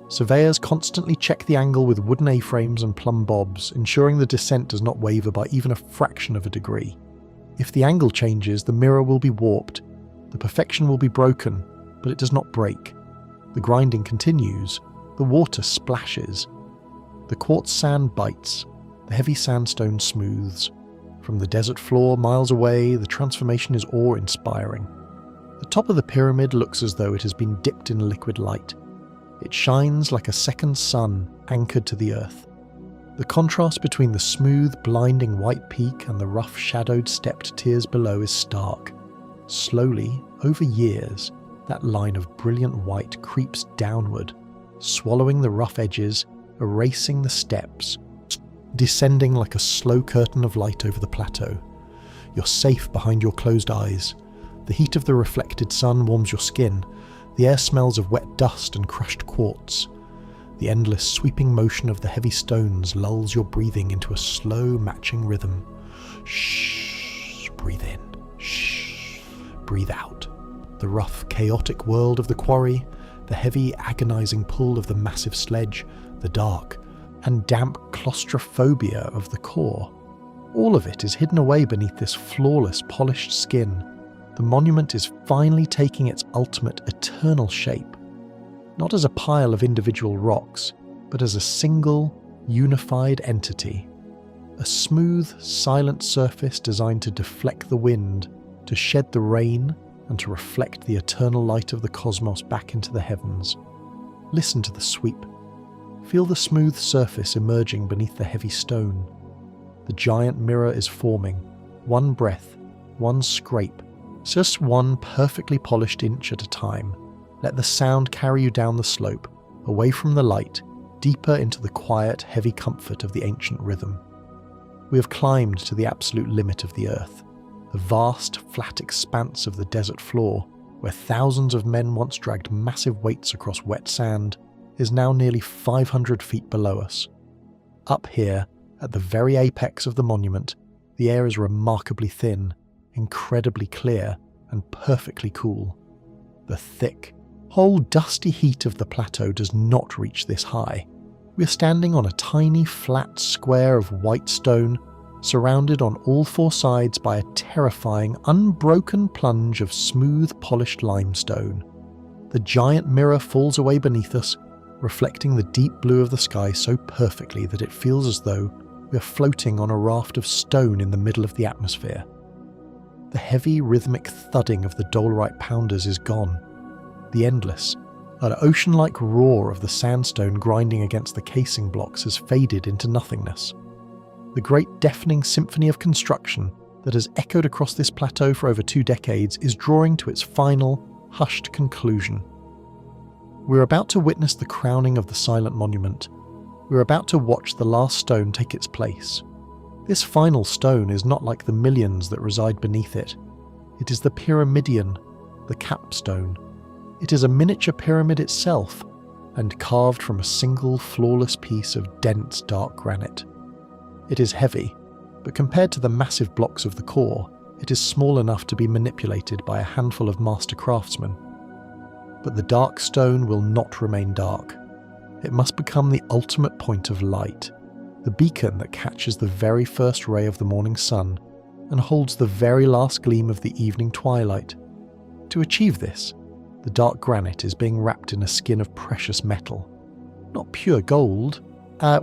Surveyors constantly check the angle with wooden A-frames and plumb bobs, ensuring the descent does not waver by even a fraction of a degree. If the angle changes, the mirror will be warped, the perfection will be broken, but it does not break. The grinding continues, the water splashes. The quartz sand bites, the heavy sandstone smooths. From the desert floor miles away, the transformation is awe-inspiring. The top of the pyramid looks as though it has been dipped in liquid light. It shines like a second sun anchored to the earth. The contrast between the smooth, blinding white peak and the rough, shadowed, stepped tiers below is stark. Slowly, over years, that line of brilliant white creeps downward, swallowing the rough edges, erasing the steps, descending like a slow curtain of light over the plateau. You're safe behind your closed eyes. The heat of the reflected sun warms your skin. The air smells of wet dust and crushed quartz. The endless sweeping motion of the heavy stones lulls your breathing into a slow, matching rhythm. Shh, breathe in. Shh, breathe out. The rough, chaotic world of the quarry, the heavy, agonizing pull of the massive sledge, the dark and damp claustrophobia of the core. All of it is hidden away beneath this flawless, polished skin. The monument is finally taking its ultimate, eternal shape. Not as a pile of individual rocks, but as a single, unified entity. A smooth, silent surface designed to deflect the wind, to shed the rain, and to reflect the eternal light of the cosmos back into the heavens. Listen to the sweep. Feel the smooth surface emerging beneath the heavy stone. The giant mirror is forming. One breath, one scrape, just one perfectly polished inch at a time. Let the sound carry you down the slope, away from the light, deeper into the quiet, heavy comfort of the ancient rhythm. We have climbed to the absolute limit of the earth, the vast, flat expanse of the desert floor, where thousands of men once dragged massive weights across wet sand, is now nearly 500 feet below us. Up here, at the very apex of the monument, the air is remarkably thin, incredibly clear, and perfectly cool. The thick, whole dusty heat of the plateau does not reach this high. We are standing on a tiny, flat square of white stone, surrounded on all four sides by a terrifying, unbroken plunge of smooth, polished limestone. The giant mirror falls away beneath us, reflecting the deep blue of the sky so perfectly that it feels as though we are floating on a raft of stone in the middle of the atmosphere. The heavy, rhythmic thudding of the dolerite pounders is gone. The endless, an ocean-like roar of the sandstone grinding against the casing blocks has faded into nothingness. The great deafening symphony of construction that has echoed across this plateau for over 2 decades is drawing to its final, hushed conclusion. We're about to witness the crowning of the silent monument. We're about to watch the last stone take its place. This final stone is not like the millions that reside beneath it. It is the pyramidion, the capstone. It is a miniature pyramid itself, and carved from a single flawless piece of dense dark granite. It is heavy, but compared to the massive blocks of the core, it is small enough to be manipulated by a handful of master craftsmen. But the dark stone will not remain dark. It must become the ultimate point of light, the beacon that catches the very first ray of the morning sun and holds the very last gleam of the evening twilight. To achieve this, the dark granite is being wrapped in a skin of precious metal. Not pure gold,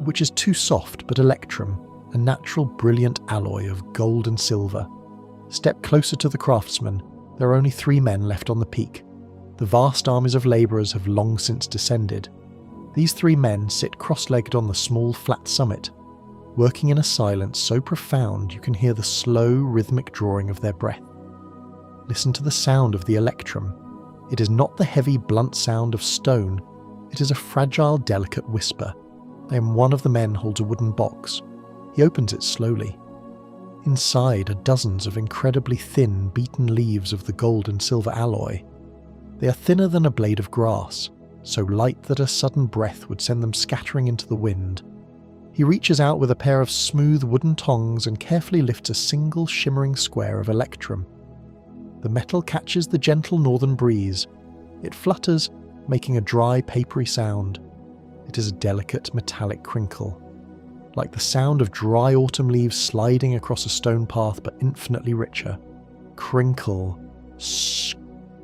which is too soft, but electrum, a natural brilliant alloy of gold and silver. Step closer to the craftsmen. There are only 3 men left on the peak. The vast armies of labourers have long since descended. These 3 men sit cross-legged on the small flat summit, working in a silence so profound you can hear the slow, rhythmic drawing of their breath. Listen to the sound of the electrum. It is not the heavy, blunt sound of stone. It is a fragile, delicate whisper. And one of the men holds a wooden box. He opens it slowly. Inside are dozens of incredibly thin, beaten leaves of the gold and silver alloy. They are thinner than a blade of grass, so light that a sudden breath would send them scattering into the wind. He reaches out with a pair of smooth wooden tongs and carefully lifts a single shimmering square of electrum. The metal catches the gentle northern breeze. It flutters, making a dry, papery sound. It is a delicate metallic crinkle. like the sound of dry autumn leaves sliding across a stone path, but infinitely richer. Crinkle,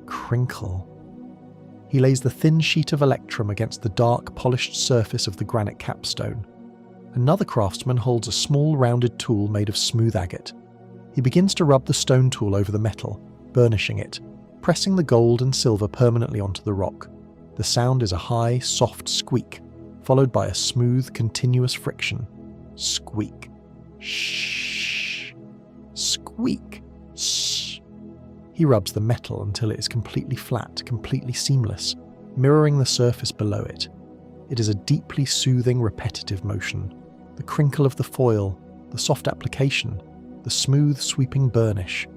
crinkle. He lays the thin sheet of electrum against the dark, polished surface of the granite capstone. Another craftsman holds a small, rounded tool made of smooth agate. He begins to rub the stone tool over the metal, burnishing it, pressing the gold and silver permanently onto the rock. The sound is a high, soft squeak, followed by a smooth, continuous friction. Squeak. Shh. Squeak. Shh. He rubs the metal until it is completely flat, completely seamless, mirroring the surface below it. It is a deeply soothing, repetitive motion. The crinkle of the foil, the soft application, the smooth, sweeping burnish.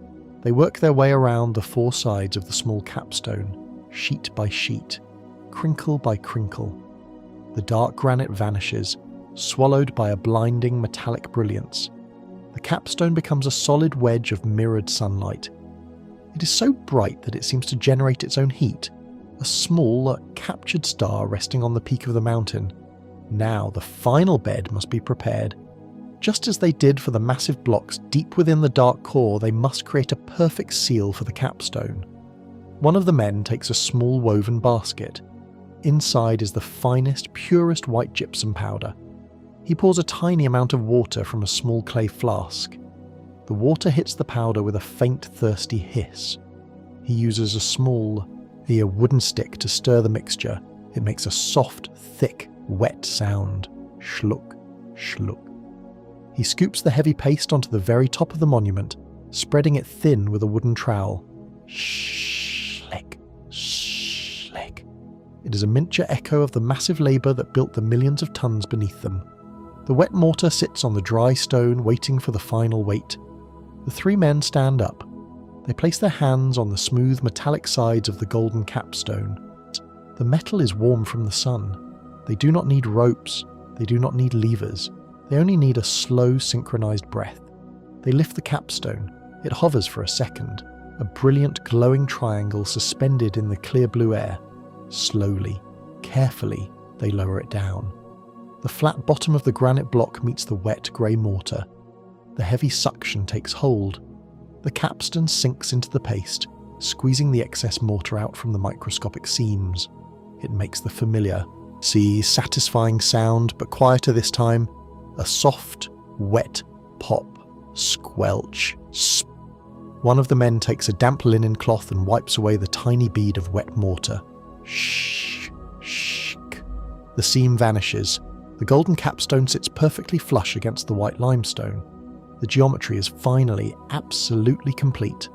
They work their way around the four sides of the small capstone, sheet by sheet, crinkle by crinkle. The dark granite vanishes, swallowed by a blinding metallic brilliance. The capstone becomes a solid wedge of mirrored sunlight. It is so bright that it seems to generate its own heat, a small, captured star resting on the peak of the mountain. Now the final bed must be prepared. Just as they did for the massive blocks deep within the dark core, they must create a perfect seal for the capstone. One of the men takes a small woven basket. Inside is the finest, purest white gypsum powder. He pours a tiny amount of water from a small clay flask. The water hits the powder with a faint, thirsty hiss. He uses a wooden stick to stir the mixture. It makes a soft, thick, wet sound. Schluck, schluck. He scoops the heavy paste onto the very top of the monument, spreading it thin with a wooden trowel. Schlick, schlick. It is a miniature echo of the massive labour that built the millions of tons beneath them. The wet mortar sits on the dry stone, waiting for the final weight. The three men stand up. They place their hands on the smooth metallic sides of the golden capstone. The metal is warm from the sun. They do not need ropes. They do not need levers. They only need a slow, synchronized breath. They lift the capstone. It hovers for a second, a brilliant, glowing triangle suspended in the clear blue air. Slowly, carefully, they lower it down. The flat bottom of the granite block meets the wet, grey mortar. The heavy suction takes hold. The capstone sinks into the paste, squeezing the excess mortar out from the microscopic seams. It makes the familiar, satisfying sound, but quieter this time. A soft, wet pop, squelch, sp. One of the men takes a damp linen cloth and wipes away the tiny bead of wet mortar. Shh, shh. The seam vanishes. The golden capstone sits perfectly flush against the white limestone. The geometry is finally absolutely complete.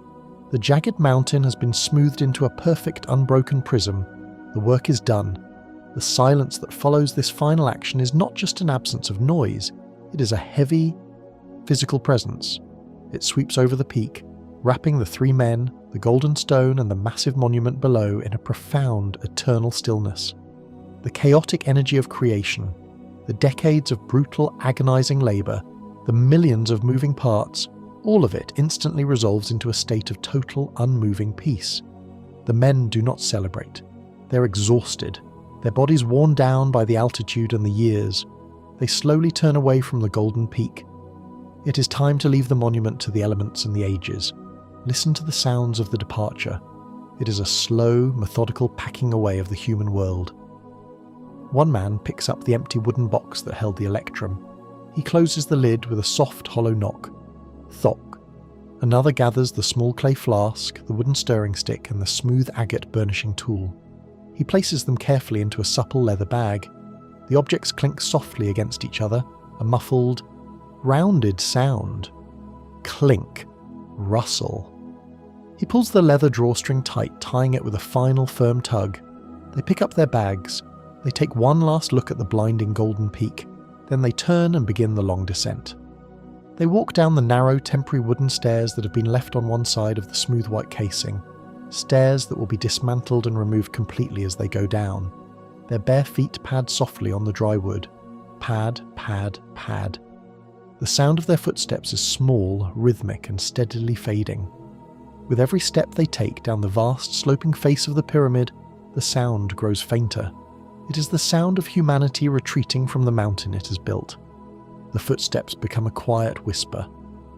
The jagged mountain has been smoothed into a perfect, unbroken prism. The work is done. The silence that follows this final action is not just an absence of noise, it is a heavy, physical presence. It sweeps over the peak, wrapping the three men, the golden stone and the massive monument below in a profound, eternal stillness. The chaotic energy of creation, the decades of brutal, agonizing labour, the millions of moving parts, all of it instantly resolves into a state of total, unmoving peace. The men do not celebrate. They're exhausted. Their bodies worn down by the altitude and the years. They slowly turn away from the golden peak. It is time to leave the monument to the elements and the ages. Listen to the sounds of the departure. It is a slow, methodical packing away of the human world. One man picks up the empty wooden box that held the electrum. He closes the lid with a soft, hollow knock. Thock. Another gathers the small clay flask, the wooden stirring stick, and the smooth agate burnishing tool. He places them carefully into a supple leather bag. The objects clink softly against each other, a muffled, rounded sound. Clink. Rustle. He pulls the leather drawstring tight, tying it with a final, firm tug. They pick up their bags. They take one last look at the blinding golden peak. Then they turn and begin the long descent. They walk down the narrow, temporary wooden stairs that have been left on one side of the smooth white casing. Stairs that will be dismantled and removed completely as they go down. Their bare feet pad softly on the dry wood. Pad, pad, pad. The sound of their footsteps is small, rhythmic, and steadily fading. With every step they take down the vast, sloping face of the pyramid, the sound grows fainter. It is the sound of humanity retreating from the mountain it has built. The footsteps become a quiet whisper,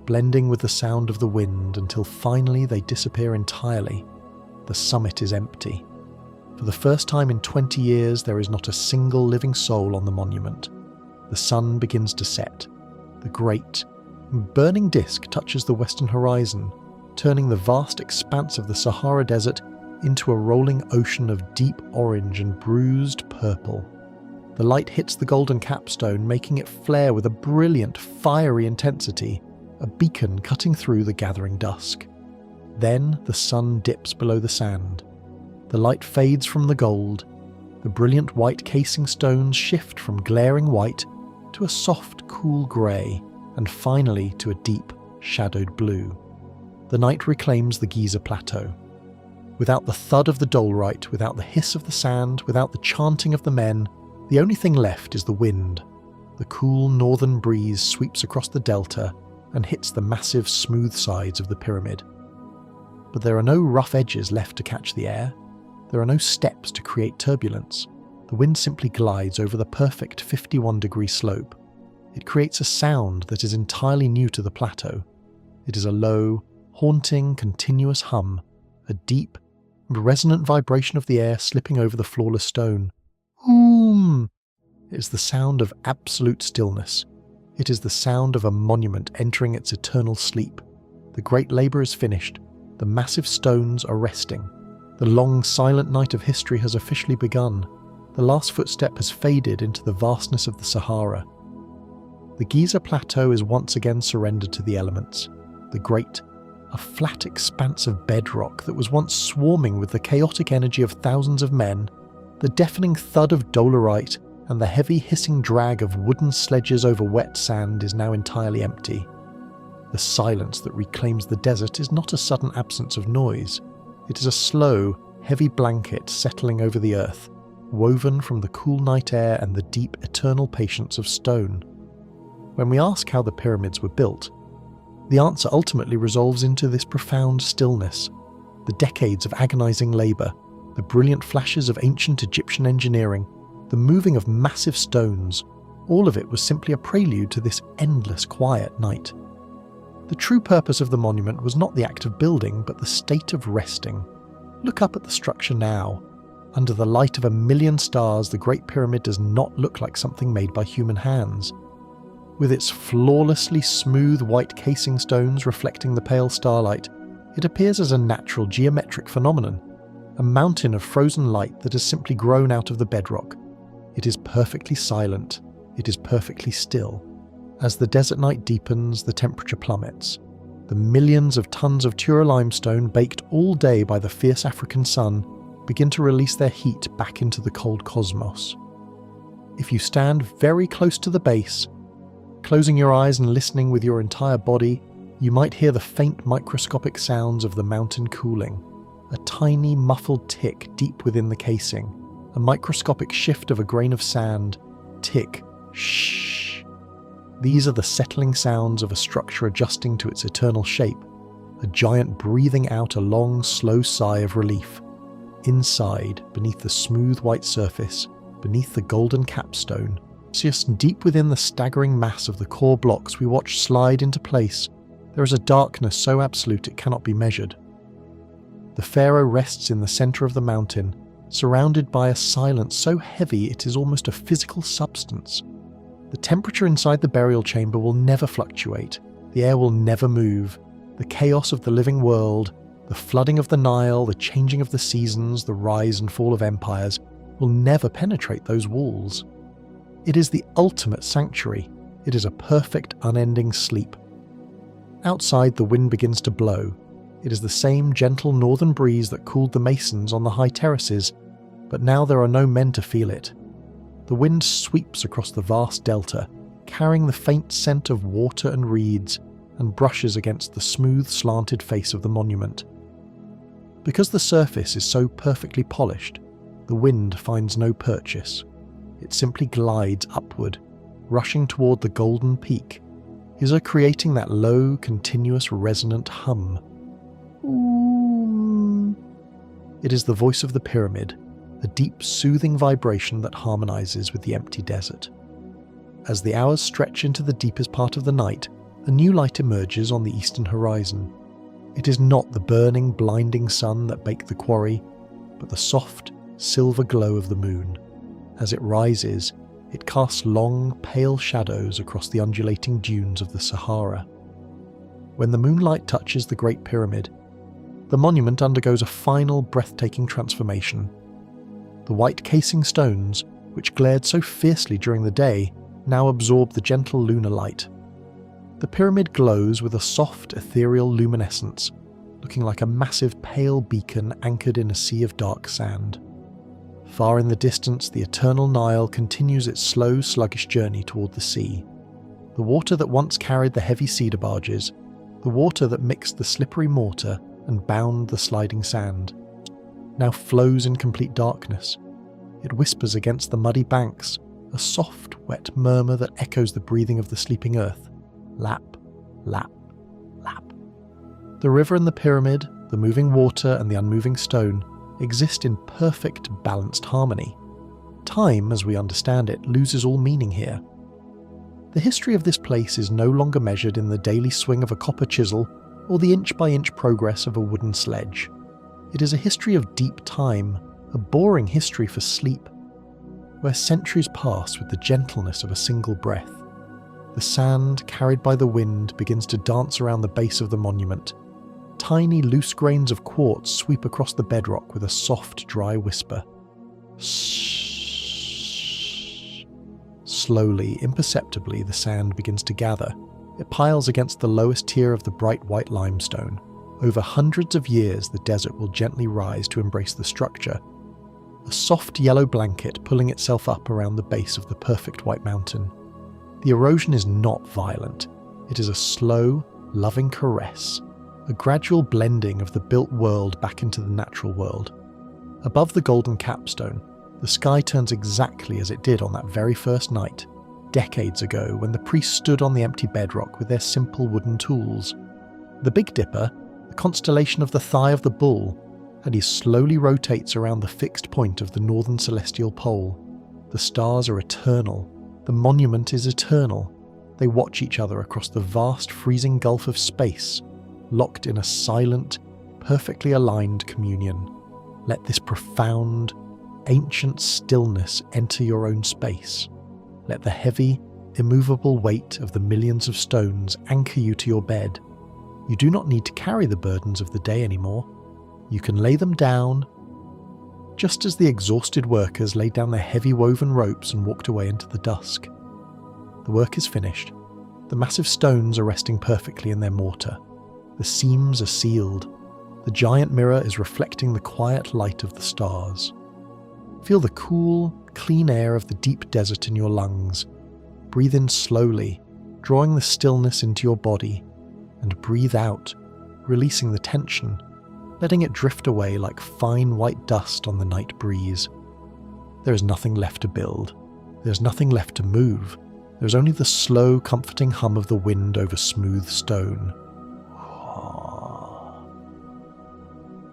blending with the sound of the wind until finally they disappear entirely. The summit is empty. For the first time in 20 years, there is not a single living soul on the monument. The sun begins to set. The great, burning disk touches the western horizon, turning the vast expanse of the Sahara Desert into a rolling ocean of deep orange and bruised purple. The light hits the golden capstone, making it flare with a brilliant, fiery intensity, a beacon cutting through the gathering dusk. Then the sun dips below the sand. The light fades from the gold. The brilliant white casing stones shift from glaring white to a soft, cool grey, and finally to a deep, shadowed blue. The night reclaims the Giza plateau. Without the thud of the dolerite, without the hiss of the sand, without the chanting of the men, the only thing left is the wind. The cool northern breeze sweeps across the delta and hits the massive, smooth sides of the pyramid. But there are no rough edges left to catch the air. There are no steps to create turbulence. The wind simply glides over the perfect 51-degree slope. It creates a sound that is entirely new to the plateau. It is a low, haunting, continuous hum, a deep and resonant vibration of the air slipping over the flawless stone. It is the sound of absolute stillness. It is the sound of a monument entering its eternal sleep. The great labour is finished. The massive stones are resting. The long, silent night of history has officially begun. The last footstep has faded into the vastness of the Sahara. The Giza plateau is once again surrendered to the elements. The great, a flat expanse of bedrock that was once swarming with the chaotic energy of thousands of men, the deafening thud of dolerite and the heavy hissing drag of wooden sledges over wet sand is now entirely empty. The silence that reclaims the desert is not a sudden absence of noise. It is a slow, heavy blanket settling over the earth, woven from the cool night air and the deep, eternal patience of stone. When we ask how the pyramids were built, the answer ultimately resolves into this profound stillness. The decades of agonizing labor, the brilliant flashes of ancient Egyptian engineering, the moving of massive stones, all of it was simply a prelude to this endless quiet night. The true purpose of the monument was not the act of building, but the state of resting. Look up at the structure now. Under the light of 1,000,000 stars, the Great Pyramid does not look like something made by human hands. With its flawlessly smooth white casing stones reflecting the pale starlight, it appears as a natural geometric phenomenon, a mountain of frozen light that has simply grown out of the bedrock. It is perfectly silent. It is perfectly still. As the desert night deepens, the temperature plummets. The millions of tons of Tura limestone, baked all day by the fierce African sun, begin to release their heat back into the cold cosmos. If you stand very close to the base, closing your eyes and listening with your entire body, you might hear the faint microscopic sounds of the mountain cooling. A tiny muffled tick deep within the casing, a microscopic shift of a grain of sand, tick, shh. These are the settling sounds of a structure adjusting to its eternal shape, a giant breathing out a long, slow sigh of relief. Inside, beneath the smooth white surface, beneath the golden capstone, just deep within the staggering mass of the core blocks we watch slide into place, there is a darkness so absolute it cannot be measured. The pharaoh rests in the centre of the mountain, surrounded by a silence so heavy it is almost a physical substance. The temperature inside the burial chamber will never fluctuate, the air will never move, the chaos of the living world, the flooding of the Nile, the changing of the seasons, the rise and fall of empires, will never penetrate those walls. It is the ultimate sanctuary. It is a perfect, unending sleep. Outside, the wind begins to blow. It is the same gentle northern breeze that cooled the masons on the high terraces, but now there are no men to feel it. The wind sweeps across the vast delta, carrying the faint scent of water and reeds, and brushes against the smooth, slanted face of the monument. Because the surface is so perfectly polished, the wind finds no purchase. It simply glides upward, rushing toward the golden peak, creating that low, continuous, resonant hum. It is the voice of the pyramid, a deep, soothing vibration that harmonizes with the empty desert. As the hours stretch into the deepest part of the night, a new light emerges on the eastern horizon. It is not the burning, blinding sun that baked the quarry, but the soft, silver glow of the moon. As it rises, it casts long, pale shadows across the undulating dunes of the Sahara. When the moonlight touches the Great Pyramid, the monument undergoes a final, breathtaking transformation. The white casing stones, which glared so fiercely during the day, now absorb the gentle lunar light. The pyramid glows with a soft, ethereal luminescence, looking like a massive pale beacon anchored in a sea of dark sand. Far in the distance, the eternal Nile continues its slow, sluggish journey toward the sea. The water that once carried the heavy cedar barges, the water that mixed the slippery mortar and bound the sliding sand, now flows in complete darkness. It whispers against the muddy banks, a soft, wet murmur that echoes the breathing of the sleeping earth. Lap, lap, lap. The river and the pyramid, the moving water and the unmoving stone, exist in perfect, balanced harmony. Time, as we understand it, loses all meaning here. The history of this place is no longer measured in the daily swing of a copper chisel or the inch-by-inch progress of a wooden sledge. It is a history of deep time, a boring history for sleep, where centuries pass with the gentleness of a single breath. The sand, carried by the wind, begins to dance around the base of the monument. Tiny, loose grains of quartz sweep across the bedrock with a soft, dry whisper. Shh. Slowly, imperceptibly, the sand begins to gather. It piles against the lowest tier of the bright white limestone. Over hundreds of years, the desert will gently rise to embrace the structure. A soft yellow blanket pulling itself up around the base of the perfect white mountain. The erosion is not violent. It is a slow, loving caress, a gradual blending of the built world back into the natural world. Above the golden capstone, the sky turns exactly as it did on that very first night, decades ago, when the priests stood on the empty bedrock with their simple wooden tools. The Big Dipper, the constellation of the thigh of the bull, and he slowly rotates around the fixed point of the northern celestial pole. The stars are eternal. The monument is eternal. They watch each other across the vast freezing gulf of space, locked in a silent, perfectly aligned communion. Let this profound, ancient stillness enter your own space. Let the heavy, immovable weight of the millions of stones anchor you to your bed. You do not need to carry the burdens of the day anymore. You can lay them down, just as the exhausted workers laid down their heavy woven ropes and walked away into the dusk. The work is finished. The massive stones are resting perfectly in their mortar. The seams are sealed. The giant mirror is reflecting the quiet light of the stars. Feel the cool, clean air of the deep desert in your lungs. Breathe in slowly, drawing the stillness into your body, and breathe out, releasing the tension, letting it drift away like fine white dust on the night breeze. There is nothing left to build. There is nothing left to move. There is only the slow, comforting hum of the wind over smooth stone.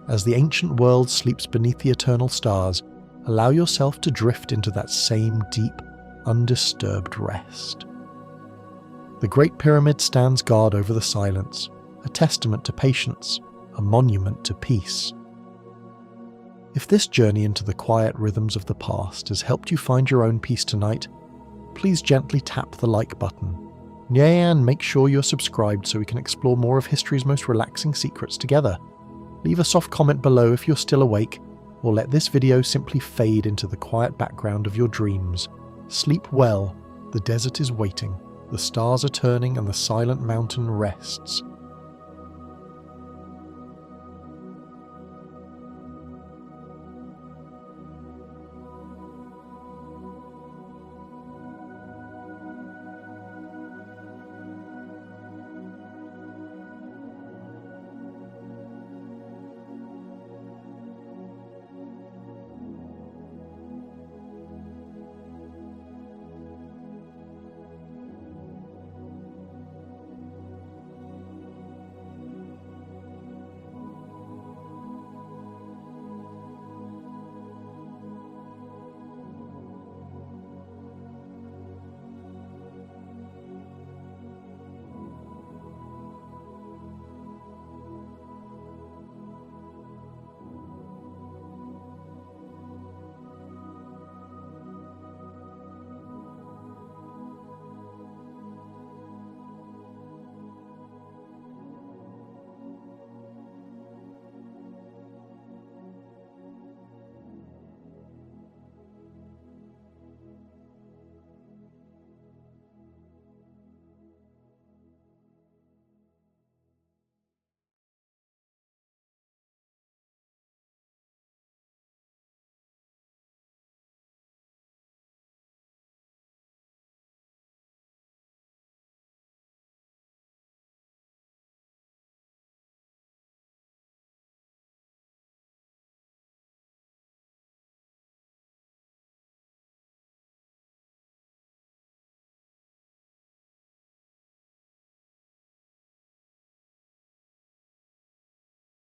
As the ancient world sleeps beneath the eternal stars, allow yourself to drift into that same deep, undisturbed rest. The Great Pyramid stands guard over the silence, a testament to patience, a monument to peace. If this journey into the quiet rhythms of the past has helped you find your own peace tonight, please gently tap the like button. And make sure you're subscribed so we can explore more of history's most relaxing secrets together. Leave a soft comment below if you're still awake, or let this video simply fade into the quiet background of your dreams. Sleep well, the desert is waiting, the stars are turning and the silent mountain rests.